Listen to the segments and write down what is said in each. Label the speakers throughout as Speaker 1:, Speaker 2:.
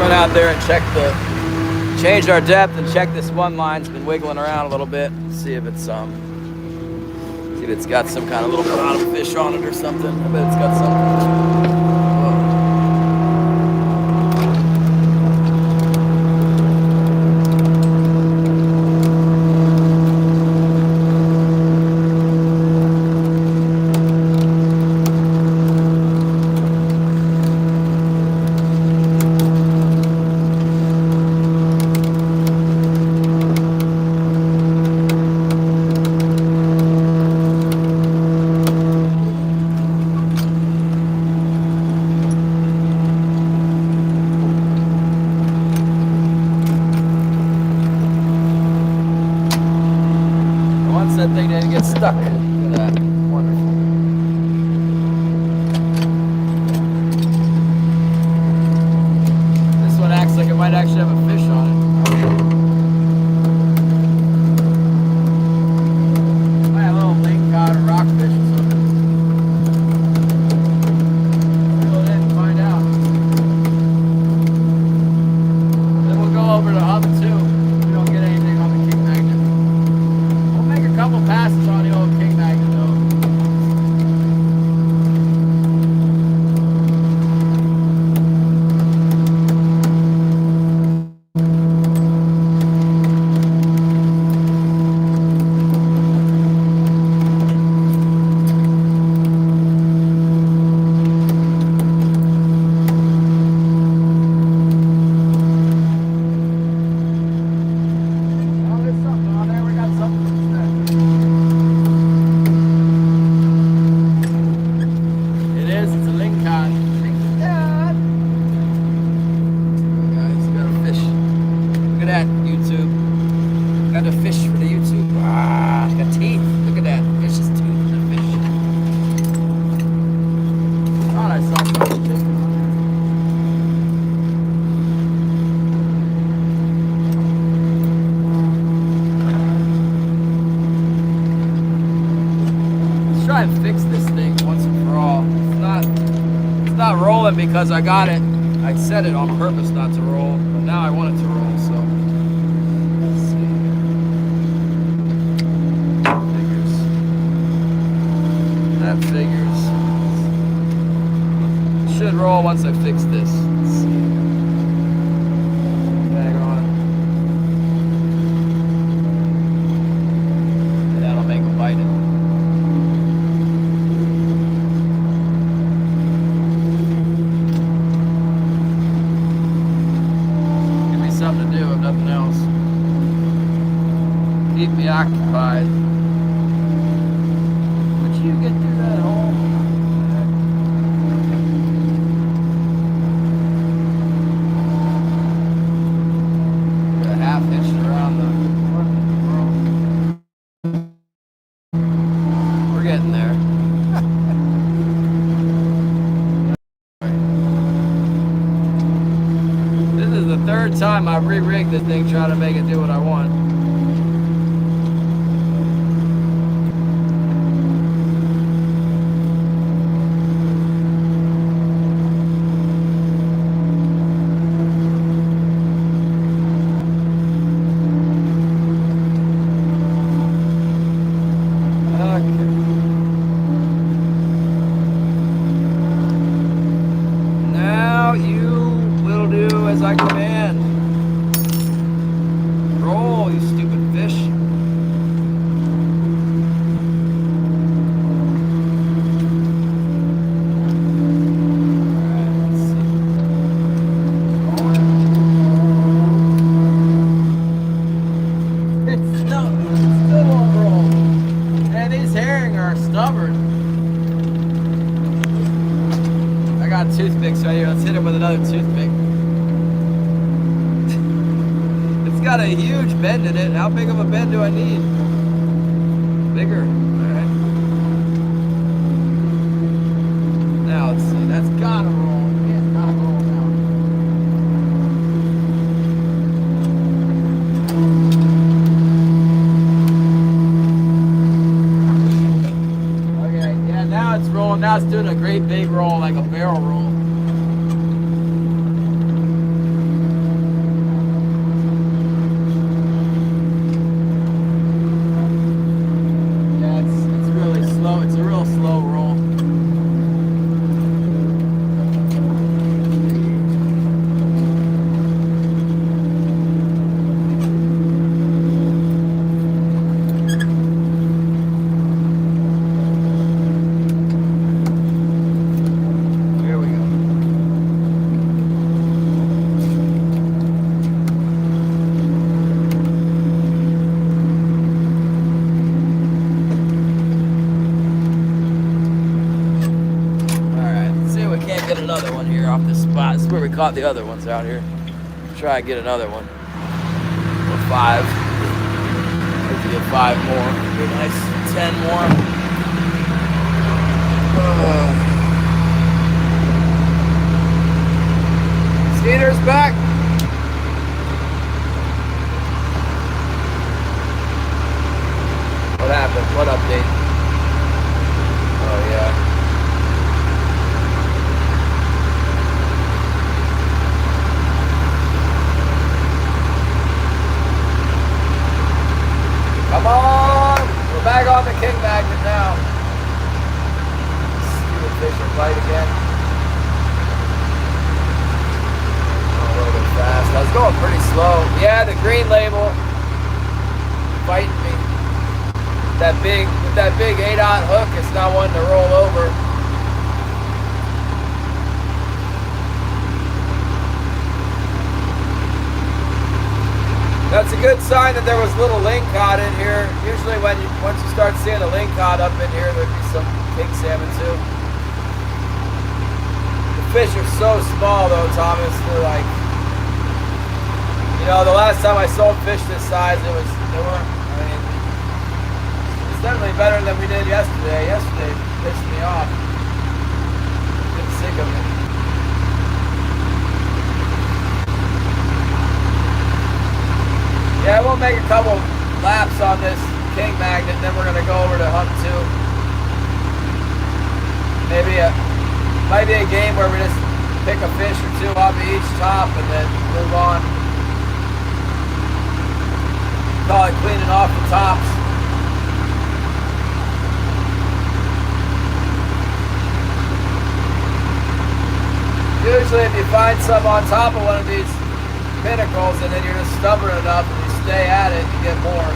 Speaker 1: run out there and change our depth and check this one line. It's been wiggling around a little bit. See if it's got some kind of little bottom fish on it or something. I bet it's got something. That thing didn't get stuck. Look at that. Wonderful. This one acts like it might actually have a fish on it. Might have a little lingcod or rockfish or something. We'll go ahead and find out. Then we'll go over to hump too. We don't get anything on the king magnet. Make a couple passes on the old king magnet though. Got a fish for the YouTube. Ah, got teeth. Look at that. Fish's tooth in the fish. Thought I saw something just on there. Let's try and fix this thing once and for all. It's not rolling because I got it. I set it on purpose not to roll, but now I want it to roll, so. That figures. It should roll once I fix this. Let's see. Tag on. That'll make them bite it. Give me something to do if nothing else. Keep me occupied. You get through that hole. Got a half hitched around the we're getting there. This is the third time I've re-rigged this thing trying to make it do what I want. As I command. Roll, you stupid fish. Alright, let's see. It still won't roll. Man, these herring are stubborn. I got toothpicks right here. Let's hit him with another toothpick. Got a huge bend in it. How big of a bend do I need? Bigger. Alright. Now let's see. That's gotta roll. Yeah, gotta roll now. Okay, yeah, now it's rolling. Now it's doing a great big roll, like a barrel roll. this spot. This is where we caught the other ones out here. Try and get another one. Or 5. Let's get 5 more. Get a nice 10 more. Skeeter's back. What happened? What update? Oh yeah. Come on! We're back on the king magnet now. Stupid fish will bite again. Oh, a little bit fast. I was going pretty slow. Yeah, the green label biting me. With that big 8-aught hook, it's not wanting to roll over. That's a good sign that there was little lingcod in here. Usually once you start seeing a lingcod up in here, there'd be some king salmon too. The fish are so small though, Thomas. They're like, you know, the last time I sold fish this size, it's definitely better than we did yesterday. Yesterday pissed me off. Get sick of it. Yeah, we'll make a couple laps on this king magnet, and then we're gonna go over to hump 2. Might be a game where we just pick a fish or 2 off of each top and then move on. Call it cleaning off the tops. Usually if you find some on top of one of these pinnacles and then you're just stubborn enough and you stay at it, you get more.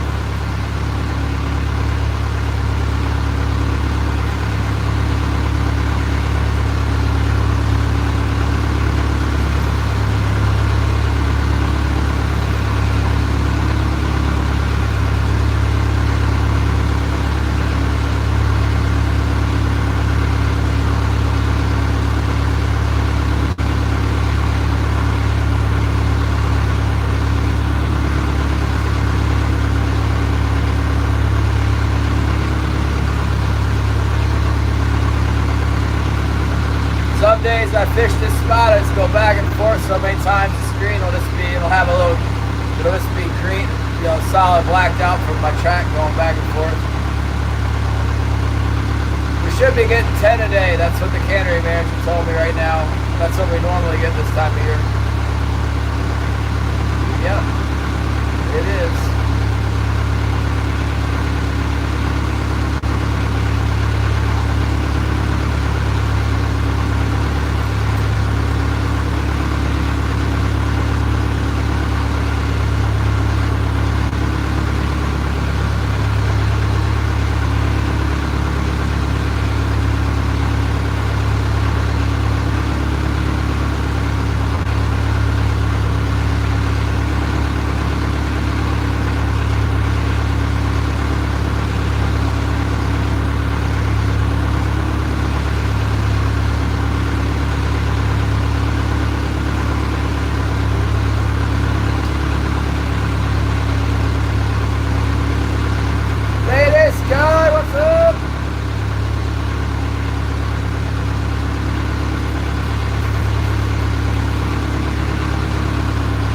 Speaker 1: Some days I fish this spot, I just go back and forth so many times the screen will just be, it'll just be green, you know, solid blacked out from my track going back and forth. We should be getting 10 a day, that's what the cannery manager told me right now. That's what we normally get this time of year. Yep, it is.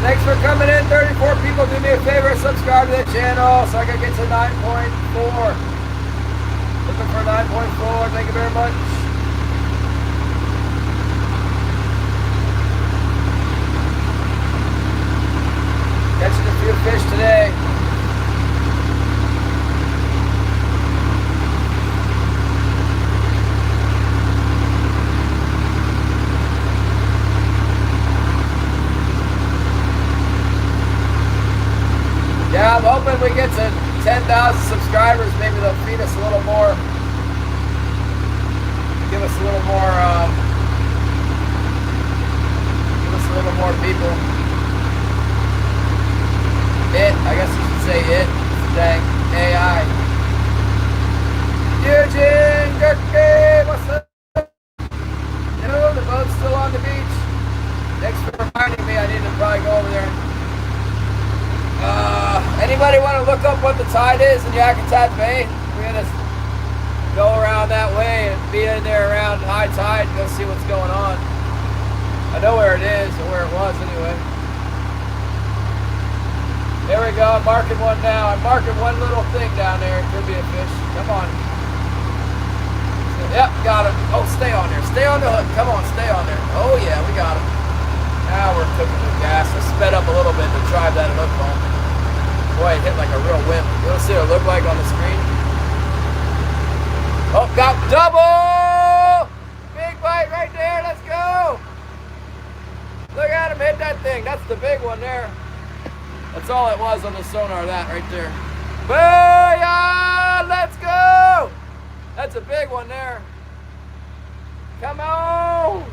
Speaker 1: Thanks for coming in, 34 people. Do me a favor, subscribe to the channel so I can get to 9.4. Looking for 9.4. Thank you very much. Catching a few fish today. Yeah, I'm hoping we get to 10,000 subscribers. Maybe they'll feed us a little more. Give us a little more. Give us a little more people. I guess you should say it. Dang AI. Eugene Gurke, what's up? You know, the boat's still on the beach. Anybody want to look up what the tide is in Yakutat Bay? We're gonna go around that way and be in there around high tide and go see what's going on. I know where it is, or where it was anyway. There we go, I'm marking one now. I'm marking one little thing down there. It could be a fish. Come on. Yep, got him. Oh, stay on there. Stay on the hook. Come on, stay on there. Oh yeah, we got him. Now we're cooking with gas. I sped up a little bit to drive that hook home. Boy, it hit like a real wimp. You want to see what it looked like on the screen? Oh, got double! Big bite right there. Let's go. Look at him hit that thing. That's the big one there. That's all it was on the sonar, that right there. Booyah! Let's go! That's a big one there. Come on!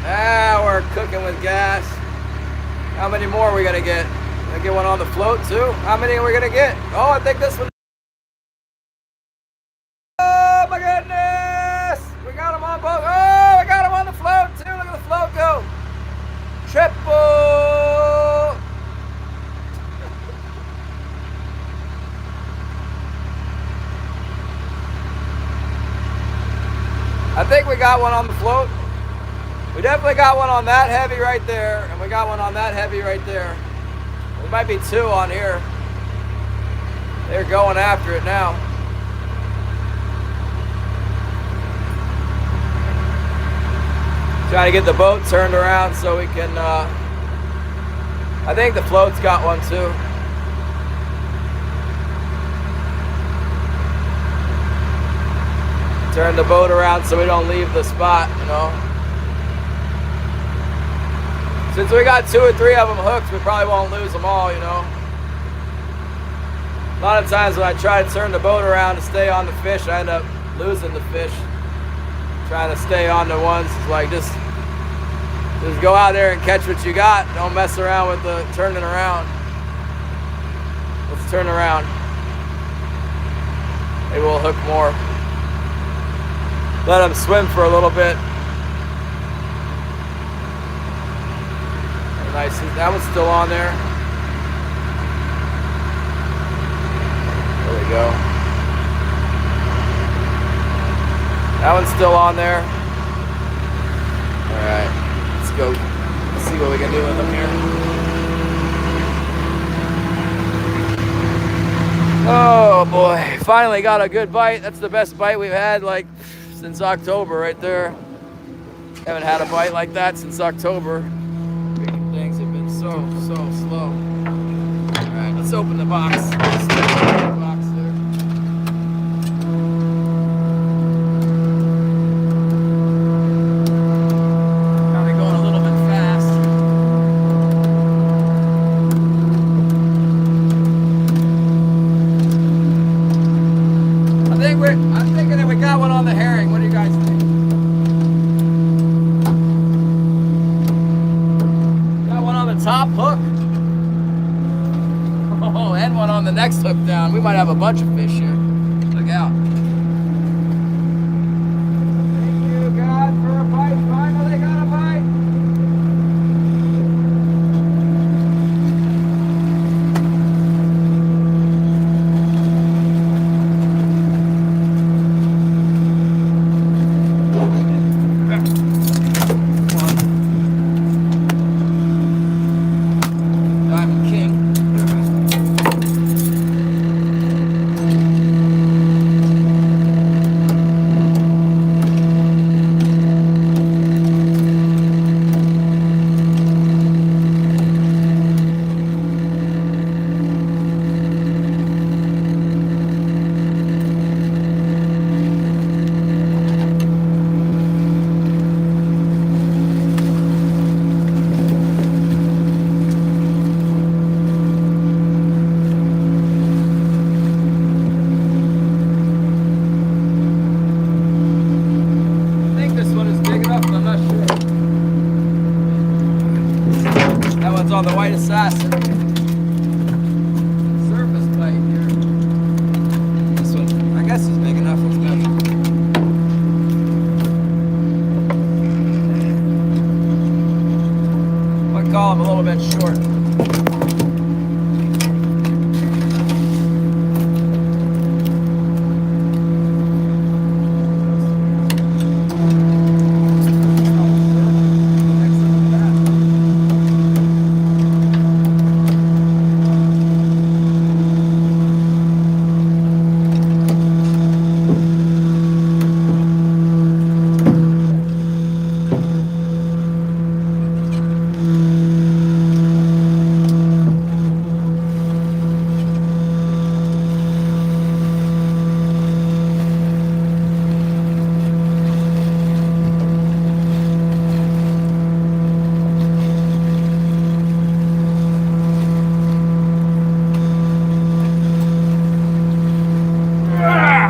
Speaker 1: Now we're cooking with gas. How many more are we gonna get? Gonna get one on the float too? How many are we gonna get? Oh, I think this one. Oh my goodness! We got them on both. Oh, we got them on the float too. Look at the float go. Triple. I think we got one on the float. We definitely got one on that heavy right there, and we got one on that heavy right there. There might be two on here. They're going after it now. Trying to get the boat turned around so we can, I think the float's got one too. Turn the boat around so we don't leave the spot, you know. Since we got 2 or 3 of them hooked, we probably won't lose them all, you know. A lot of times when I try to turn the boat around to stay on the fish, I end up losing the fish. Trying to stay on the ones, it's like just go out there and catch what you got. Don't mess around with the turning around. Let's turn around. Maybe we'll hook more. Let them swim for a little bit. Nice. That one's still on there. There we go. That one's still on there. Alright. Let's go. Let's see what we can do with them here. Oh boy. Finally got a good bite. That's the best bite we've had like since October right there. Haven't had a bite like that since October. Things have been so slow. Alright, let's open the box. Let's open the box there. Probably going a little bit fast. I'm thinking that we got one on the herring. What do you guys think? Top hook. Oh, and one on the next hook down. We might have a bunch of fish here. Look out. Thank you, God, for a bite. Finally got a bite. On the white assassin. Surface bite here. This one, I guess, is big enough. Let's measure. I'm a little bit short.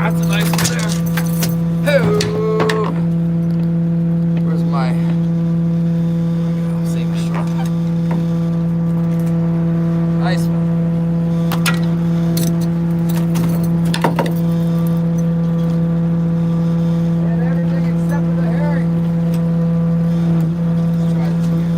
Speaker 1: That's a nice one there. Oh, where's my? Save a short. Nice one. And everything except for the herring. Let's try this again.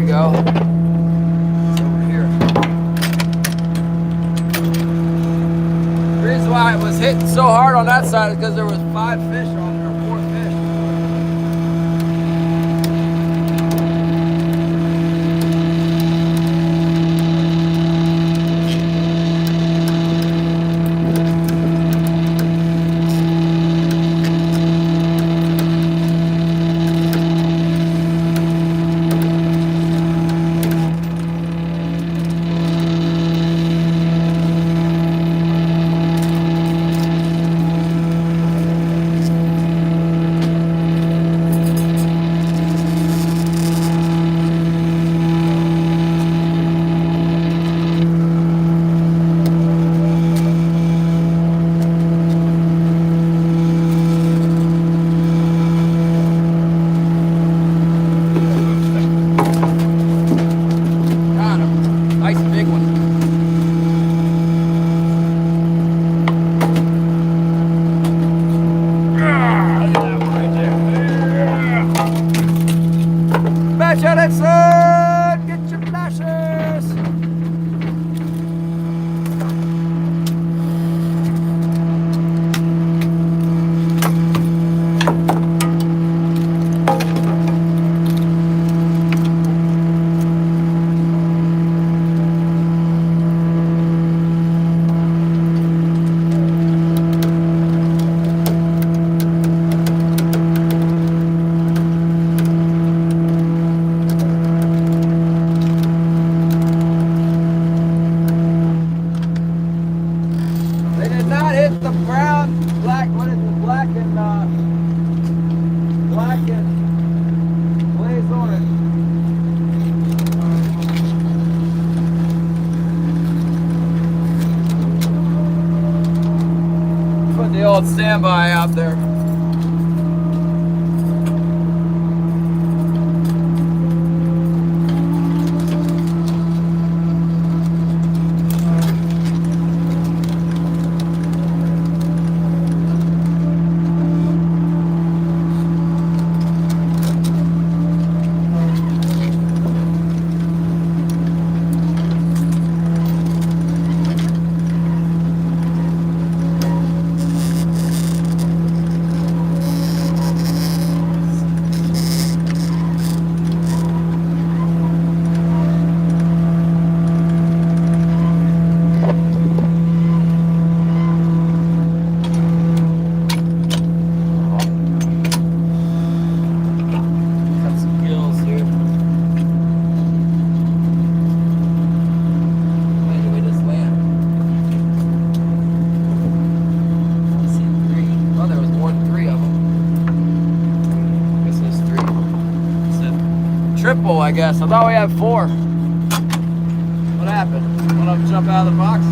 Speaker 1: Go. It's over here. The reason why it was hitting so hard on that side is because there was 5 fish on there, 4 fish. Edison, get your flashes. The old standby out there. guess. I thought we had 4. What happened? One of them jump out of the box?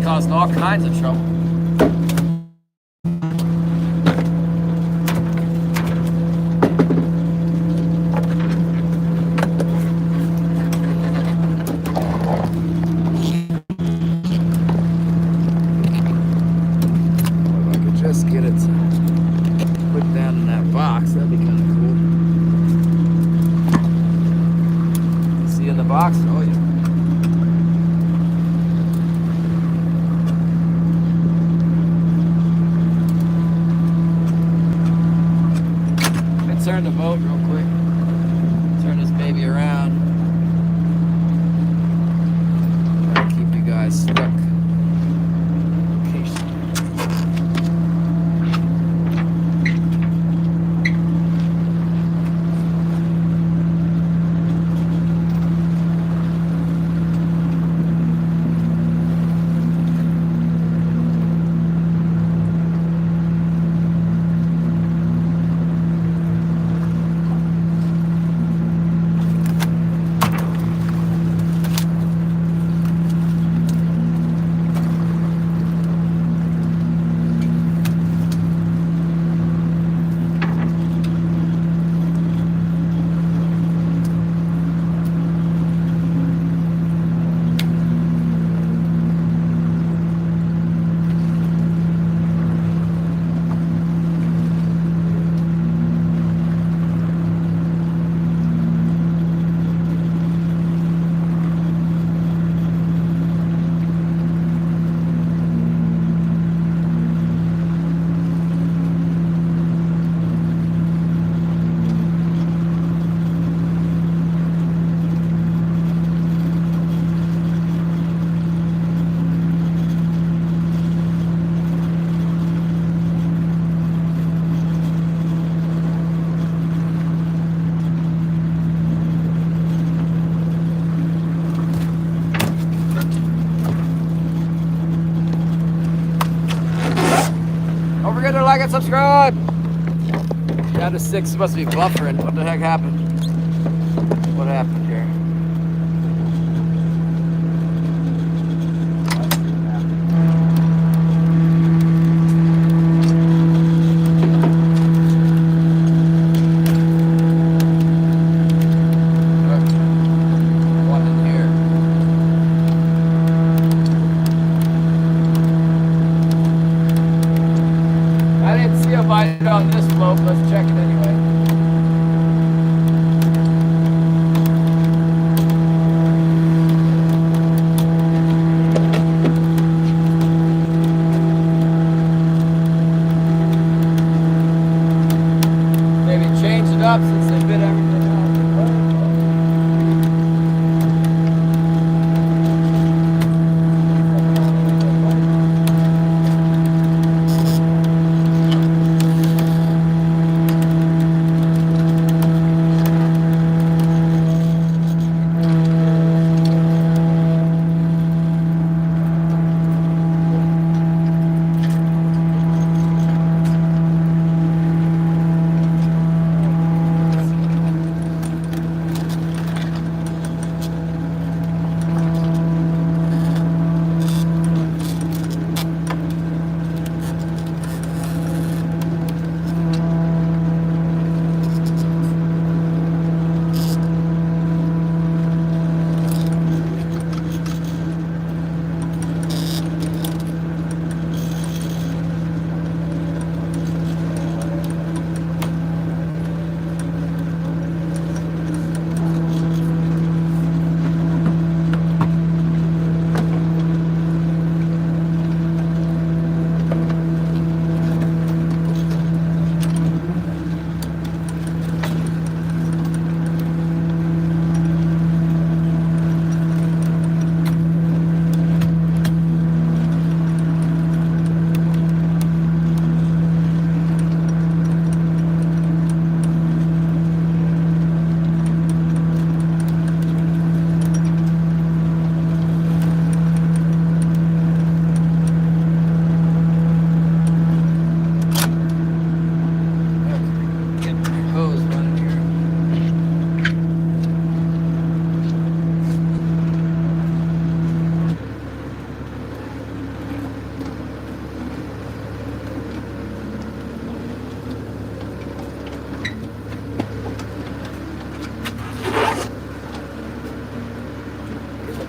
Speaker 1: Caused all kinds of trouble. If I could just get it put down in that box, that'd be kind of cool. See in the box? Oh yeah. Turn the boat real quick. Turn this baby around. Try to keep you guys stuck. like and subscribe. Down to 6. It must be buffering. What the heck happened? What happened here? On this slope, let's check it anyway. Maybe change it up since they bit everything out.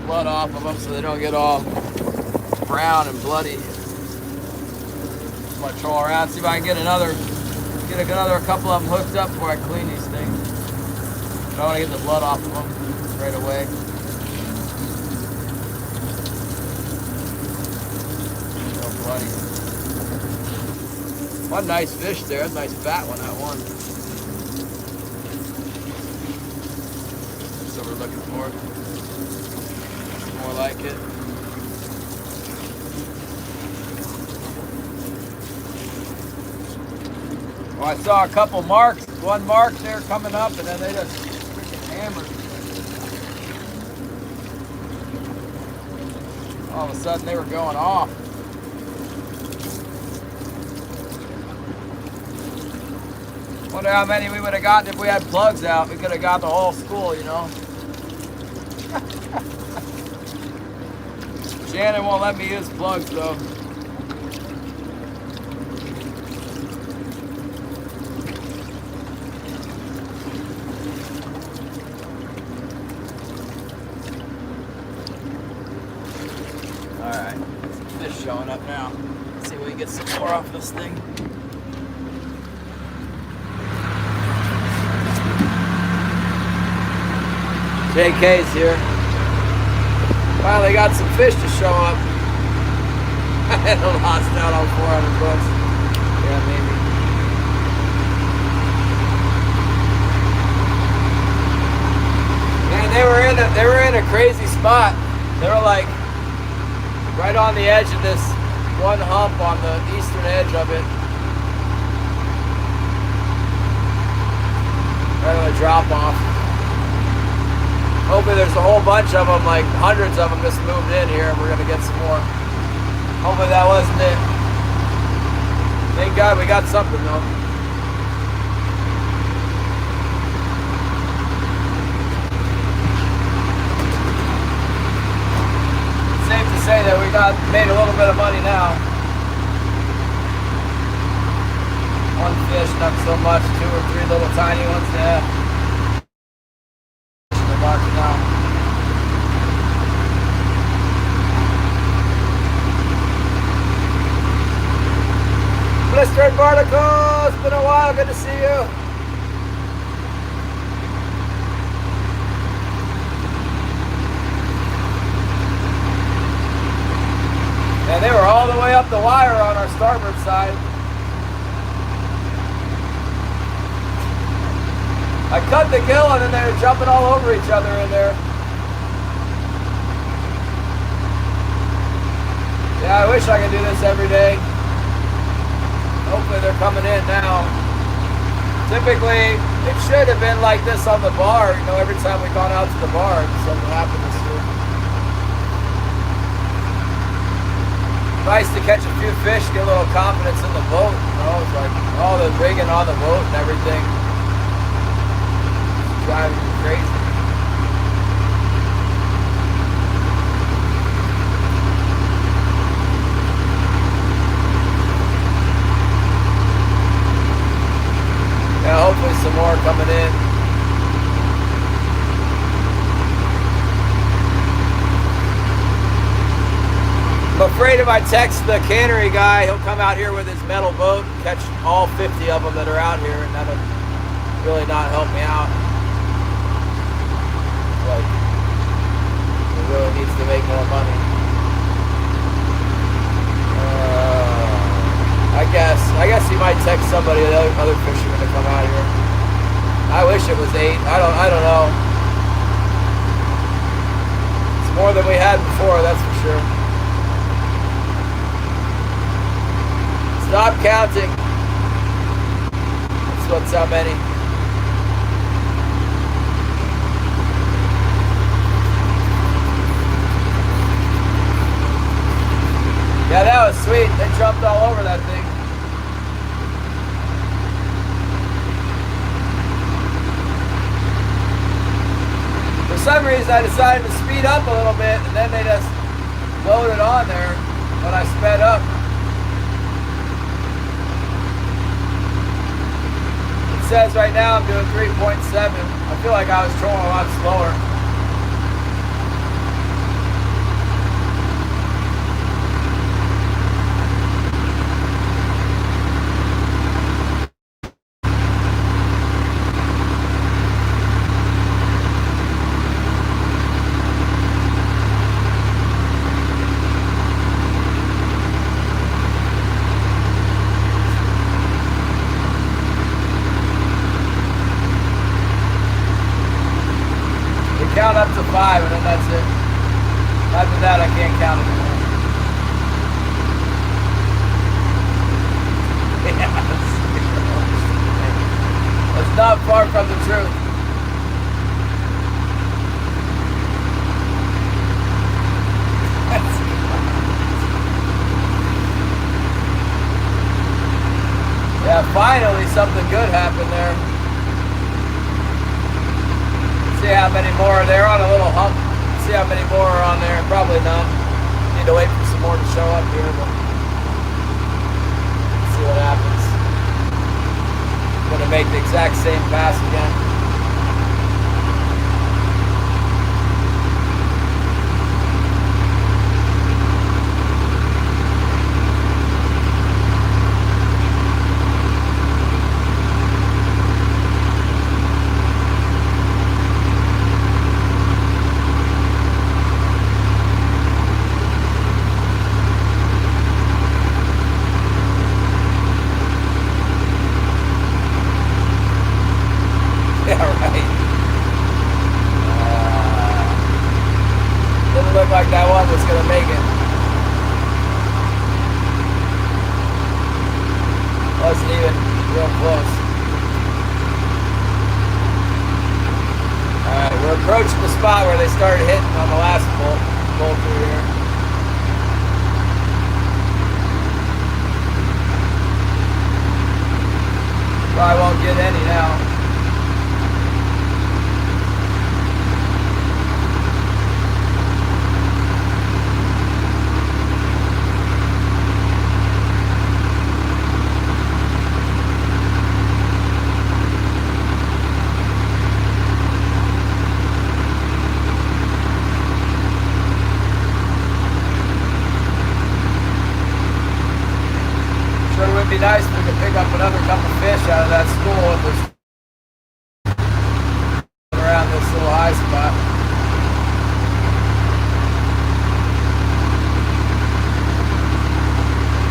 Speaker 1: Blood off of them so they don't get all brown and bloody. I'm gonna troll around, see if I can get another couple of them hooked up before I clean these things. I want to get the blood off of them right away. So bloody. One nice fish there. That's a nice fat one, that one. That's what we're looking for. More like it. Well, I saw a couple marks, one mark there coming up, and then they just freaking hammered. All of a sudden they were going off. Wonder how many we would have gotten if we had plugs out. We could have got the whole school, you know. Shannon won't let me use plugs though. Alright, fish showing up now. Let's see if we can get some more off this thing. JK's here. Finally got some fish to show up. I lost out on 400 bucks. Yeah, maybe. Man, they were in a crazy spot. They were like right on the edge of this one hump on the eastern edge of it. Right on the drop off. Hopefully there's a whole bunch of them, like hundreds of them just moved in here and we're gonna get some more. Hopefully that wasn't it. Thank God we got something though. Safe to say that we made a little bit of money now. One fish, not so much. 2 or 3 little tiny ones. Yeah. They're barking now. Blistered Barnacle, it's been a while, good to see you. And they were all the way up the wire on our starboard side. I cut the gill and then they were jumping all over each other in there. Yeah, I wish I could do this every day. Hopefully they're coming in now. Typically, it should have been like this on the bar. You know, every time we've gone out to the bar, something happened this year. Nice to catch a few fish, get a little confidence in the boat. You know, it's like all the rigging on the boat and everything. It's driving me crazy. Yeah, hopefully some more coming in. I'm afraid if I text the cannery guy, he'll come out here with his metal boat and catch all 50 of them that are out here, and that'll really not help me out. Like, he really needs to make more money. I guess he might text somebody, the other fishermen, to come out here. I wish it was 8. I don't know. It's more than we had before, that's for sure. Stop counting. That's how many. Yeah, that was sweet. They jumped all over that thing. For some reason, I decided to speed up a little bit, and then they just loaded on there when I sped up. It says right now I'm doing 3.7. I feel like I was trolling a lot slower. Count up to 5 and then that's it. After that I can't count anymore. That's not far from the truth. Yeah, finally something good happened there. See how many more are there on a little hump. See how many more are on there. Probably none. Need to wait for some more to show up here, but see what happens. I'm gonna make the exact same pass again. Looked like that one was going to make it. Wasn't even real close. Alright, we're approaching the spot where they started hitting on the last bolt through here. Probably won't get any now. Sure would be nice if we could pick up another couple fish out of that school if we're around this little high spot.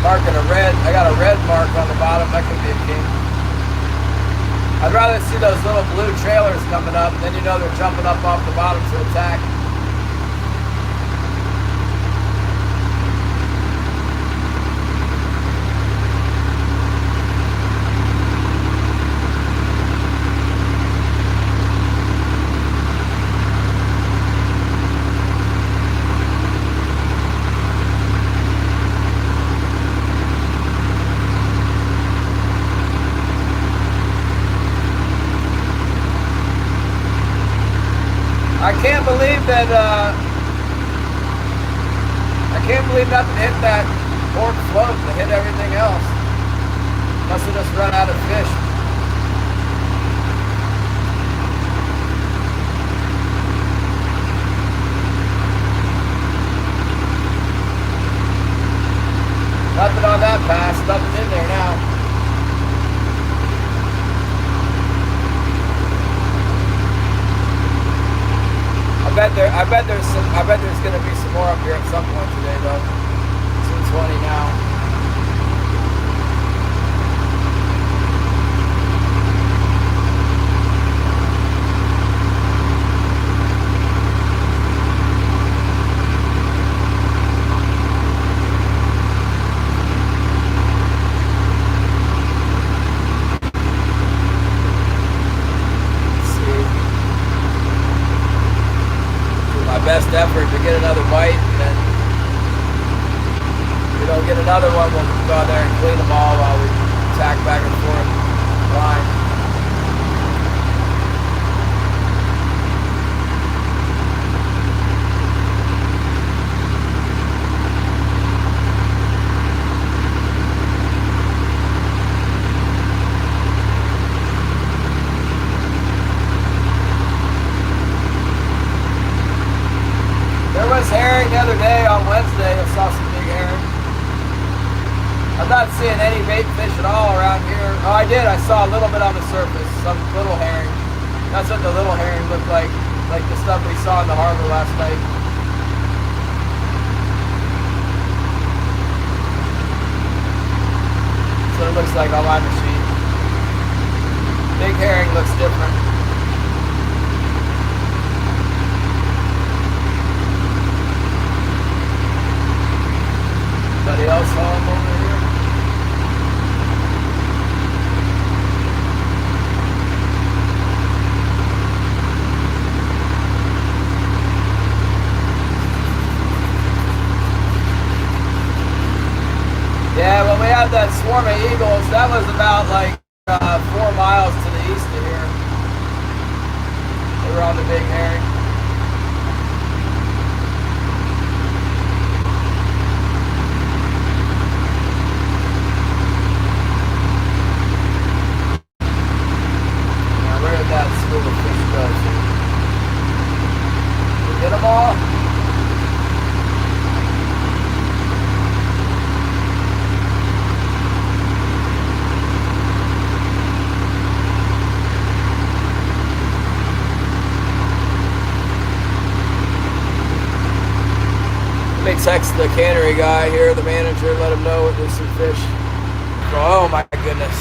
Speaker 1: Marking a red, I got a red mark on the bottom, that could be a king. I'd rather see those little blue trailers coming up, then you know they're jumping up off the bottom to attack. I can't believe that, I can't believe nothing hit that pork float that hit everything else. Must have just run out of fish. Nothing on that pass, nothing in there now. I bet there's gonna be some more up here at some point today though. It's 2:20 now. Best effort to get another bite, and then if we don't get another one, we'll go out there and clean them all while we tack back and forth line. Herring the other day on Wednesday, I saw some big herring. I'm not seeing any bait fish at all around here. Oh, I did. I saw a little bit on the surface, some little herring. That's what the little herring looked like the stuff we saw in the harbor last night. That's what it looks like on my machine. Big herring looks different. Anybody else saw him over here? Yeah, when we had that swarm of eagles, that was about like 4 miles to the east of here. They were on the big herring. Get them all. Let me text the cannery guy here, the manager, let him know there's some fish. Oh my goodness.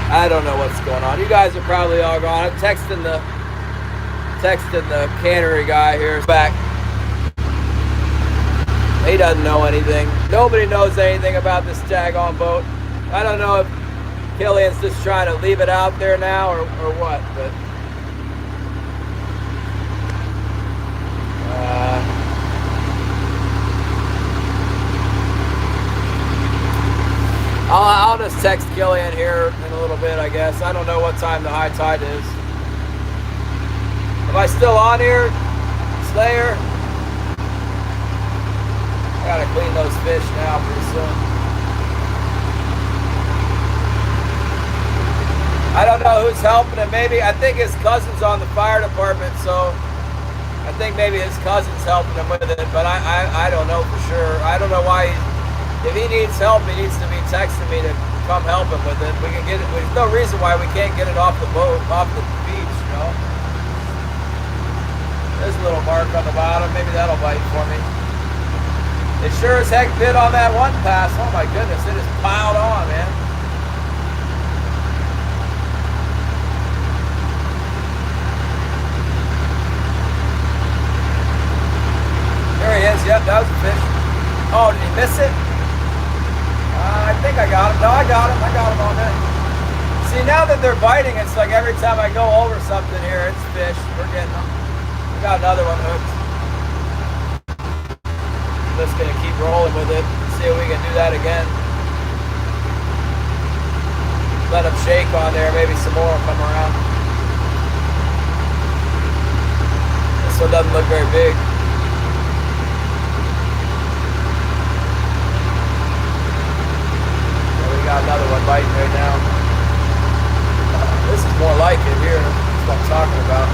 Speaker 1: I don't know what's going on. You guys are probably all gone. I'm texting the cannery guy here back. He doesn't know anything. Nobody knows anything about this tag-on boat. I don't know if Killian's just trying to leave it out there now or what, but I'll just text Killian here in a little bit. bit, I guess. I don't know what time the high tide is. Am I still on here, Slayer? I gotta clean those fish now pretty soon. I don't know who's helping him. Maybe, I think his cousin's on the fire department, so I think maybe his cousin's helping him with it, but I don't know for sure. I don't know why. If he needs help, he needs to be texting me to come help him with it. We can get it. There's no reason why we can't get it off the boat, off the beach, you know. There's a little mark on the bottom. Maybe that'll bite for me. It sure as heck bit on that one pass. Oh my goodness, it just piled on, man. There he is. Yep, that was a fish. Oh, did he miss it? I think I got him. No, I got him. I got him on that. See, now that they're biting, it's like every time I go over something here, it's fish. We're getting them. We got another one hooked. Just gonna keep rolling with it. See if we can do that again. Let them shake on there. Maybe some more will come around. This one doesn't look very big. Got another one biting right now. This is more like it here. That's what I'm talking about.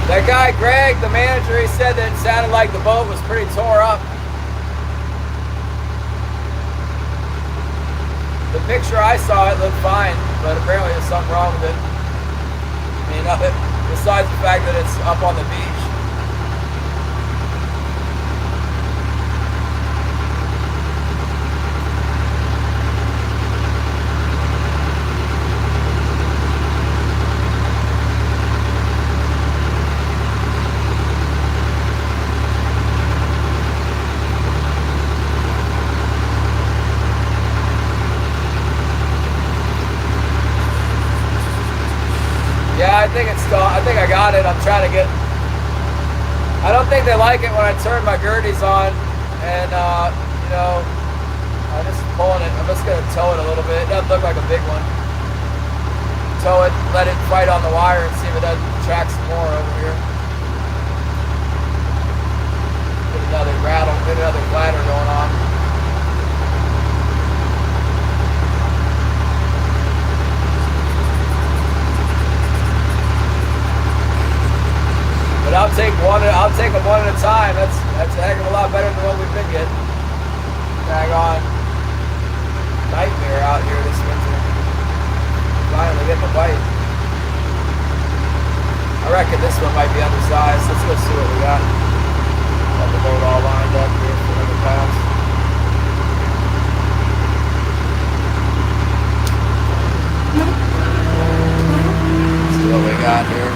Speaker 1: That guy, Greg, the manager, he said that it sounded like the boat was pretty tore up. The picture I saw, it looked fine, but apparently there's something wrong with it. I mean, besides the fact that it's up on the beach. Yeah, I think I got it. I'm trying to get, I don't think they like it when I turn my girdies on and, you know, I'm just pulling it. I'm just going to tow it a little bit. It doesn't look like a big one. Tow it, let it fight on the wire and see if it doesn't track some more over here. Get another rattle, get another clatter going on. But I'll take them one at a time. That's a heck of a lot better than what we've been getting. Dang on. Nightmare out here this winter. Finally getting a bite. I reckon this one might be undersized. Let's go see what we got. Got the boat all lined up here for another pass. Let's see what we got here.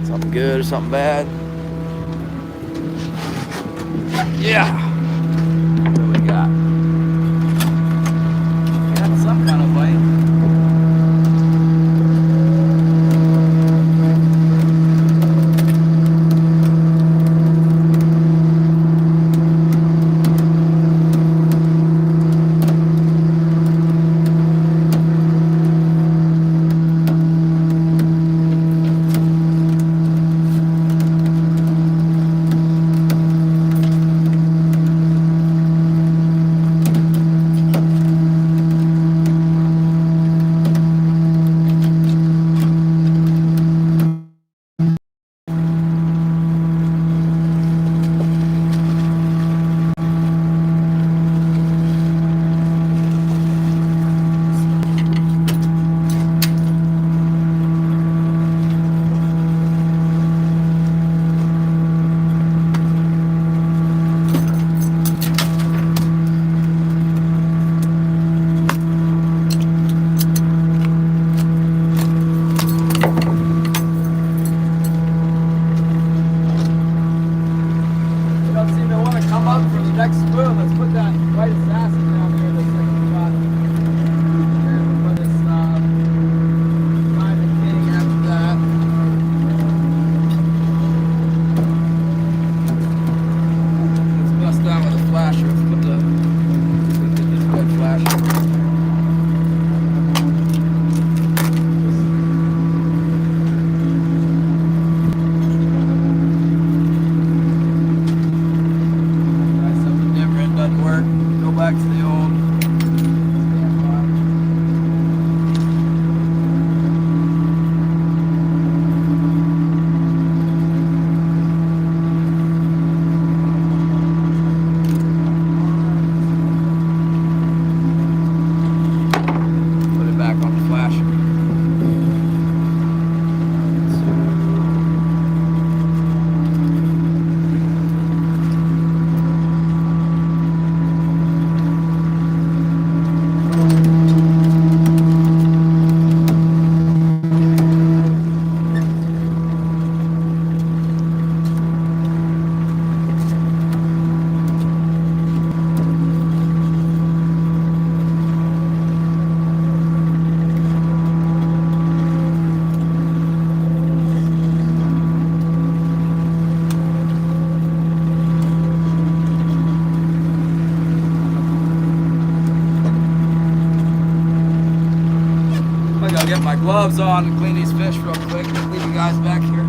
Speaker 1: Something good or something bad. Yeah. What do we got? Got some kind of bite. gloves on to clean these fish real quick. Leave you guys back here.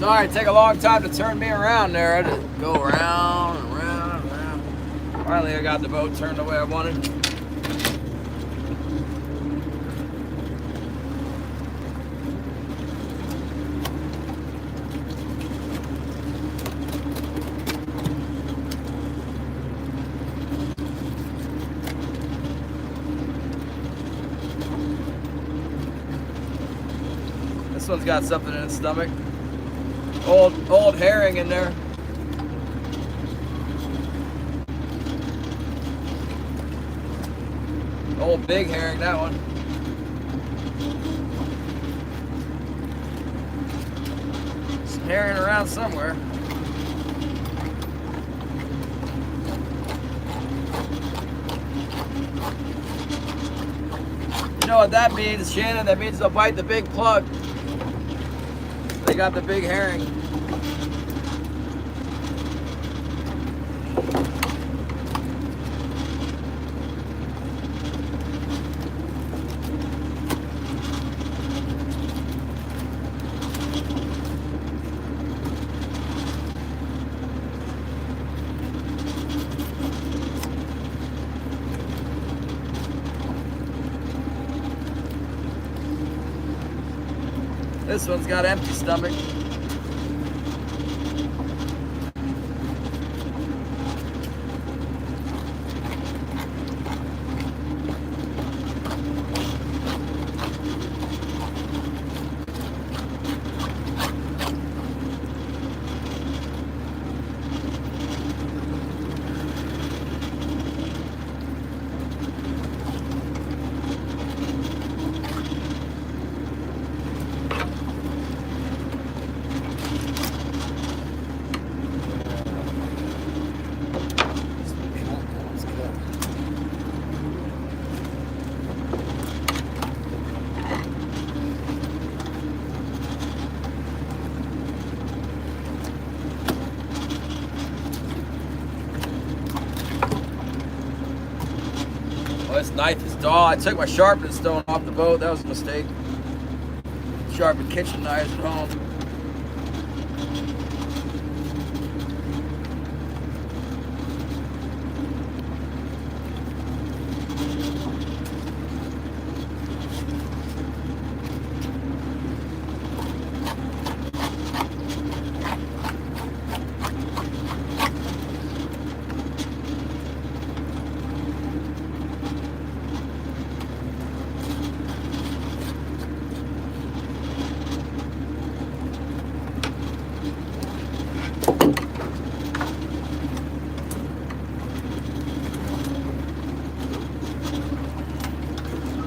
Speaker 1: Sorry, it take a long time to turn me around there. I just go around and around and around. Finally, I got the boat turned the way I wanted. This one's got something in its stomach. Old herring in there. Old big herring, that one. It's herring around somewhere. You know what that means, Shannon? That means they'll bite the big plug. They got the big herring. This one's got empty stomach. This knife is dull. I took my sharpening stone off the boat. That was a mistake. Sharpen kitchen knives at home.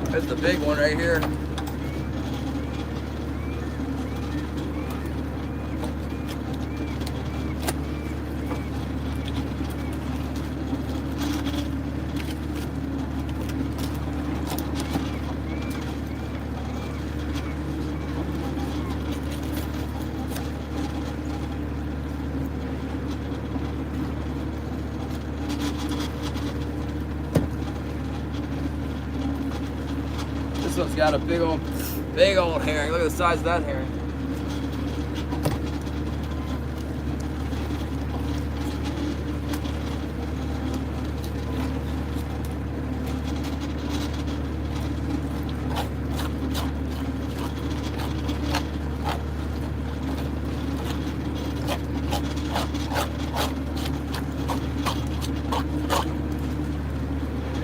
Speaker 1: That's the big one right here. This one's got a big old herring. Look at the size of that herring.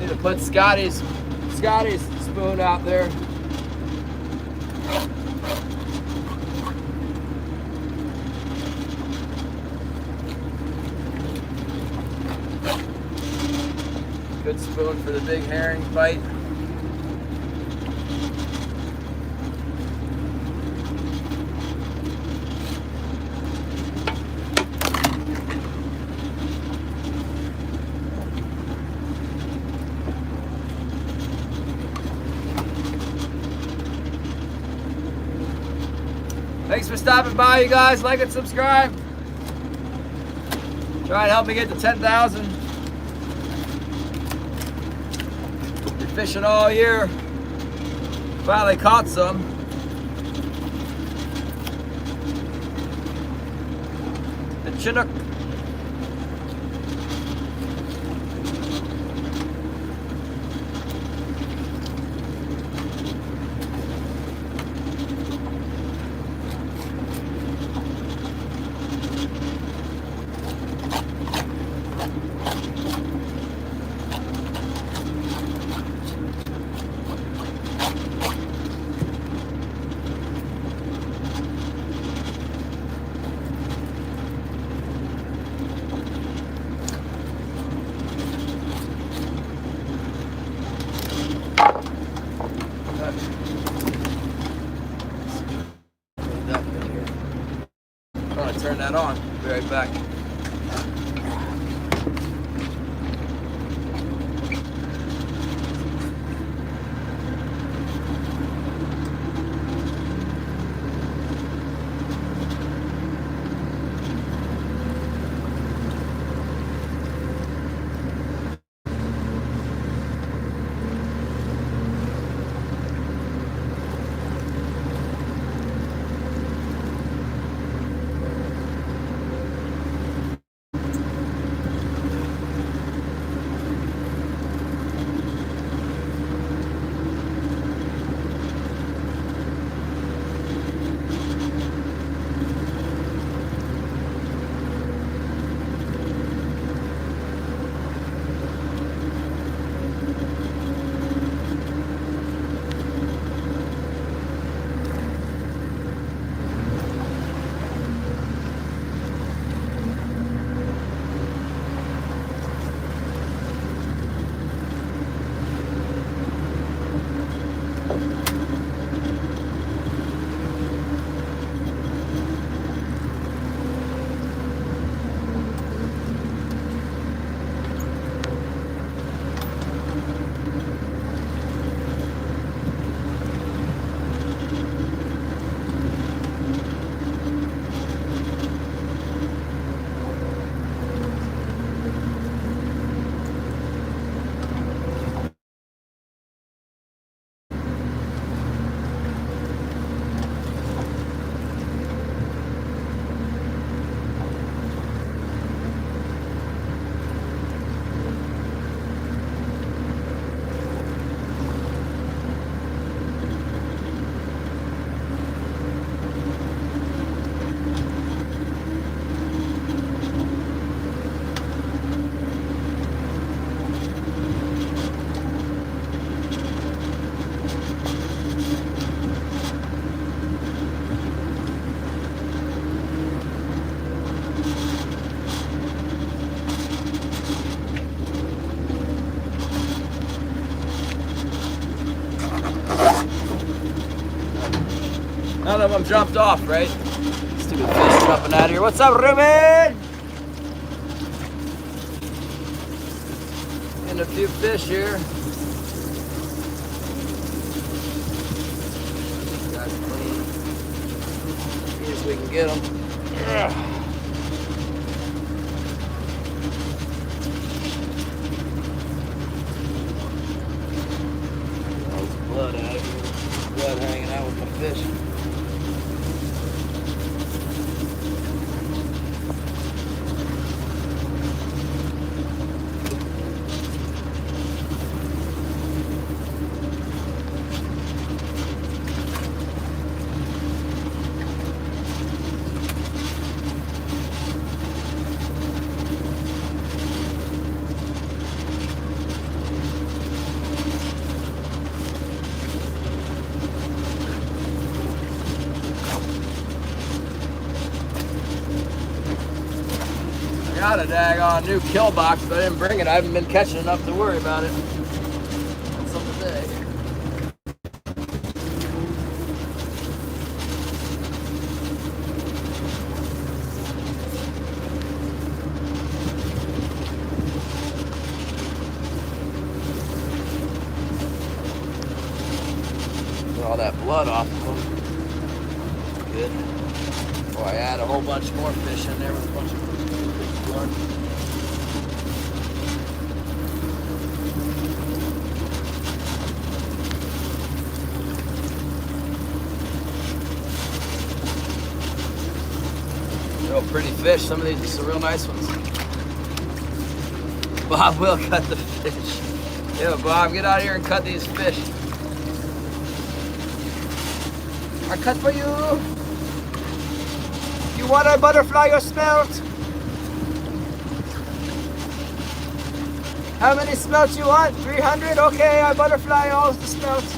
Speaker 1: Need to put Scotty's spoon out there. Good spoon for the big herring bite. Thanks for stopping by, you guys. Like and subscribe. Try and help me get to 10,000. Been fishing all year. Finally caught some. The Chinook. I'm gonna turn that on. Be right back. None of them jumped off, right? Stupid fish jumping out of here. What's up, Ruben? And a few fish here. Guys clean. See if we can get them. Blood out of here. Blood hanging out with my fish. Got a daggone new kill box, but I didn't bring it. I haven't been catching enough to worry about it. What's up today? Get all that blood off of them. Good. Boy, I add a whole bunch more fish in there with a bunch of blood. Real pretty fish. Some of these are some real nice ones. Bob will cut the fish. Yeah, Bob, get out here and cut these fish. I cut for you. You want a butterfly or smelt? How many smelts you want? 300? Okay, I butterfly all the smelts.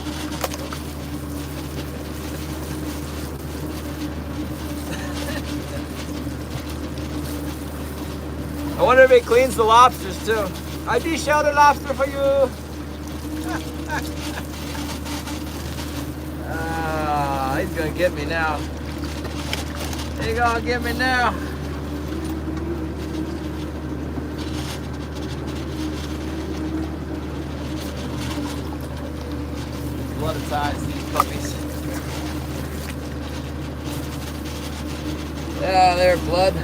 Speaker 1: I wonder if he cleans the lobsters too. I de-shell the lobster for you. He's gonna get me now. He's gonna get me now. Blooditize these puppies. Yeah, they're blood.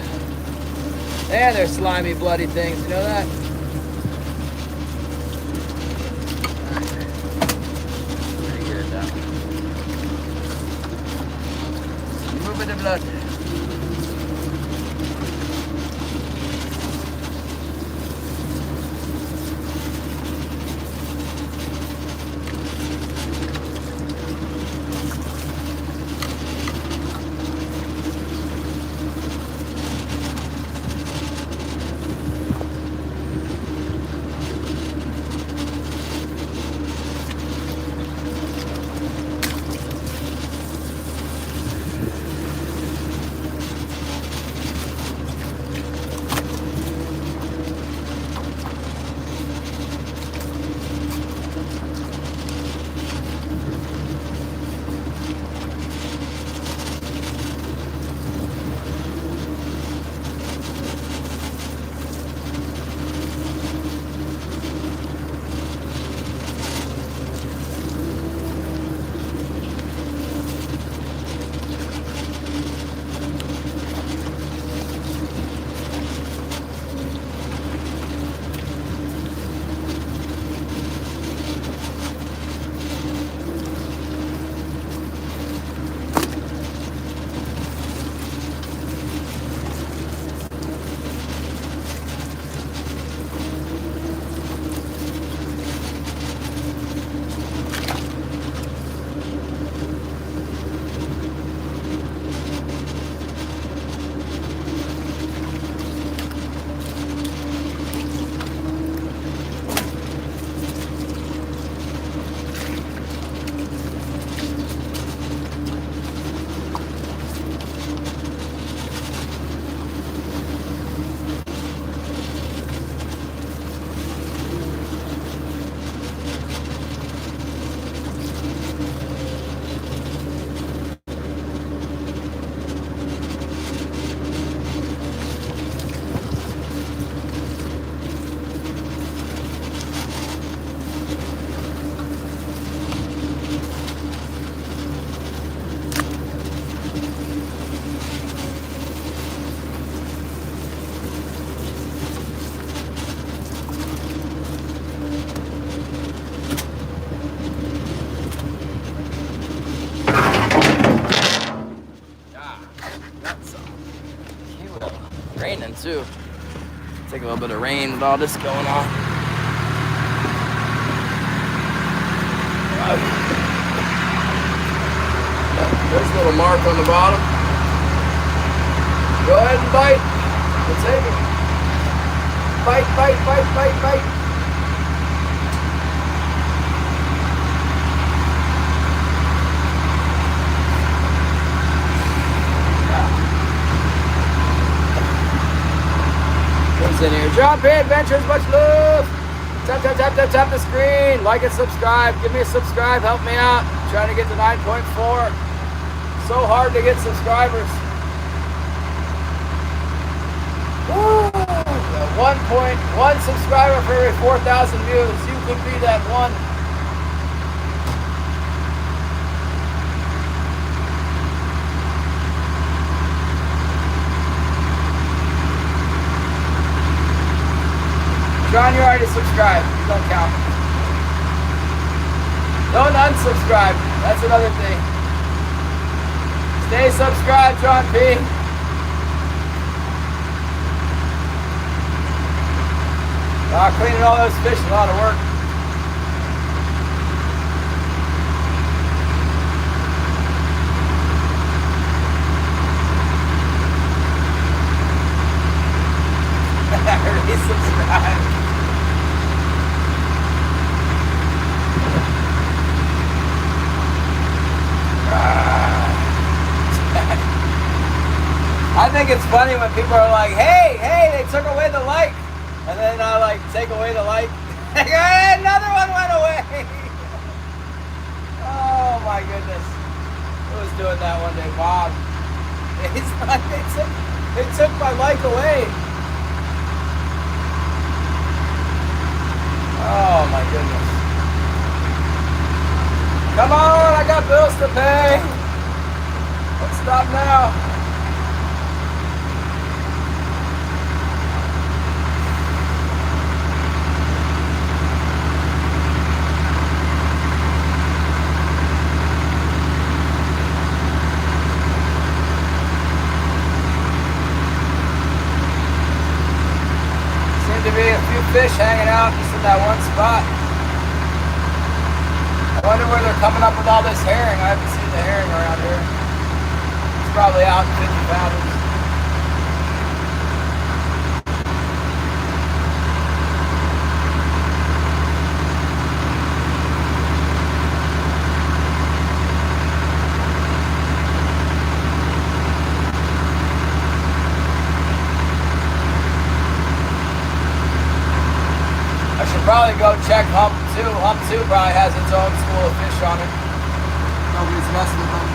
Speaker 1: And they're slimy, bloody things. You know that? Pretty good now. Moving the blood. too. Take a little bit of rain with all this going on. There's a little mark on the bottom. Go ahead and bite. We'll take it. Bite, bite, bite, bite, bite. Who's in here? John P. Adventures, much love. Tap, tap, tap, tap, tap the screen. Like and subscribe. Give me a subscribe. Help me out. I'm trying to get to 9.4. So hard to get subscribers. Woo! 1.1 subscriber for every 4,000 views. You could be that one. John, you already subscribed. You don't count. Don't unsubscribe. That's another thing. Stay subscribed, John P. Cleaning all those fish is a lot of work. Resubscribe. I think it's funny when people are like, hey, they took away the like. And then I like take away the like. Another one went away. Oh my goodness. Who was doing that one day? Bob. He's like, they took my like away. Oh my goodness. Come on, I got bills to pay. Let's stop now. To be a few fish hanging out just in that one spot. I wonder where they're coming up with all this herring. I haven't seen the herring around here. It's probably out in 50 pounders. Probably go check Hump 2. Hump 2 probably has its own school of fish on it. Nobody's messing with them.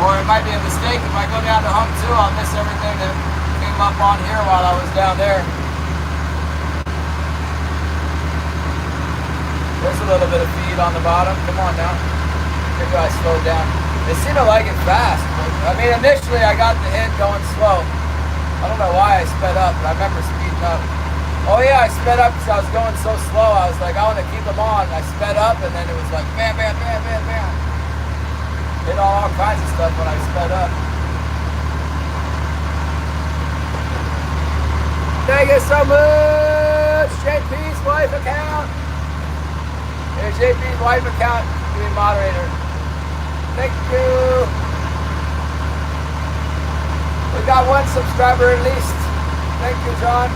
Speaker 1: Or it might be a mistake. If I go down to Hump 2, I'll miss everything that came up on here while I was down there. There's a little bit of feed on the bottom. Come on now. Maybe I slowed down. They seem to like it fast. I mean, initially I got the hit going slow. I don't know why I sped up, but I remember speeding up. Oh yeah, I sped up because I was going so slow. I was like, I want to keep them on. I sped up and then it was like bam, bam, bam, bam, bam. Hit all kinds of stuff when I sped up. Thank you so much, JP's wife account. Here's JP's wife account, being moderator. Thank you. We got one subscriber at least. Thank you, John.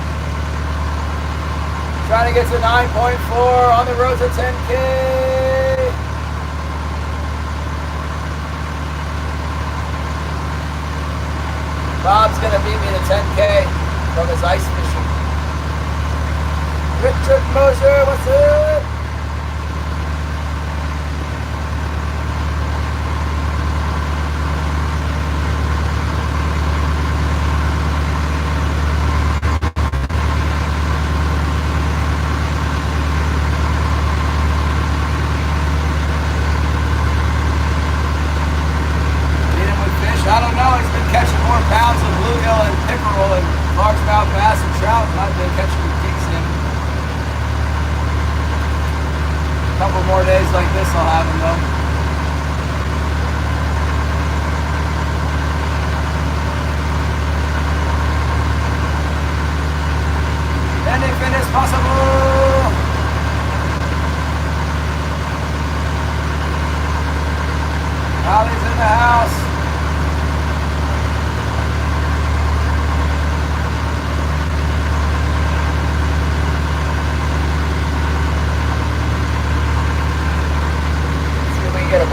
Speaker 1: Trying to get to 9.4 on the road to 10K. Bob's gonna beat me to 10K from his ice fishing. Richard Moser, what's up? I don't know, he's been catching more pounds of bluegill and pickerel and largemouth bass and trout than I've been catching kingston. A couple more days like this I'll have him though.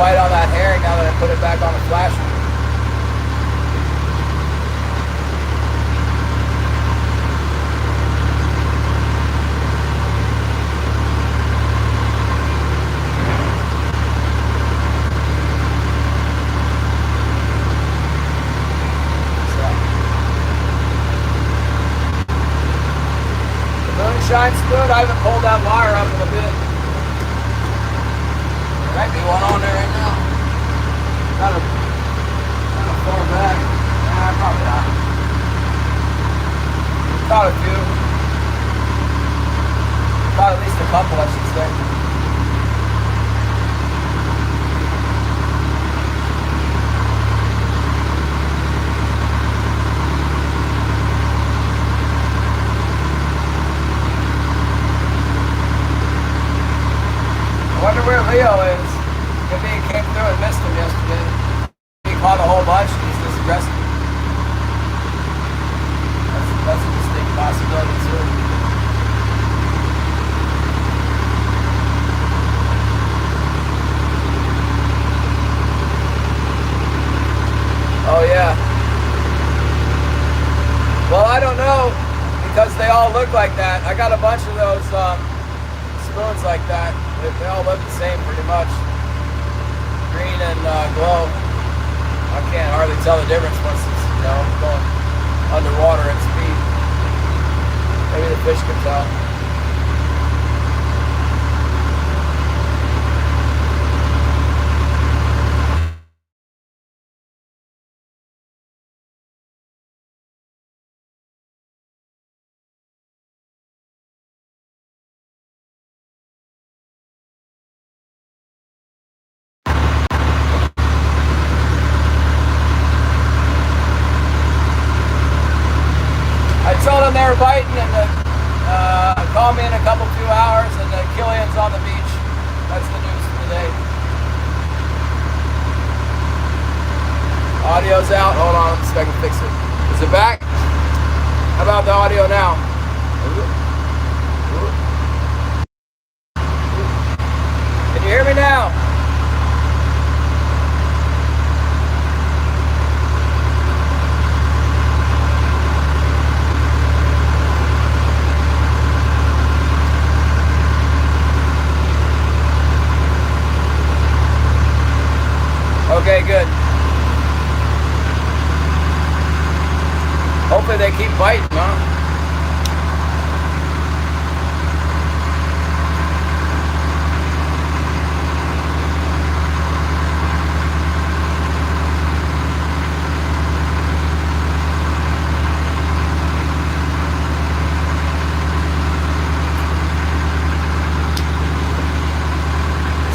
Speaker 1: bite on that herring now that I put it back on the flasher. Shine spoon, I haven't pulled that wire up in a bit. There might be one on there right now. Kind of far back. Nah, probably not. Caught a few. Caught at least a couple, I should say. I wonder where Leo is. Maybe he came through and missed him yesterday. He caught a whole bunch and he's just aggressive. That's a distinct possibility too. Oh yeah. Well, I don't know because they all look like that. I got a bunch of those spoons like that. They all look the same pretty much. Green and glow. I can't hardly tell the difference once it's, going underwater at speed. Maybe the fish can tell. I told them they were biting and call me in a few hours and Killian's on the beach. That's the news for the day. Audio's out. Hold on, let's see if I can fix it. Is it back? How about the audio now? Can you hear me now? Okay, good. Hopefully they keep biting, huh?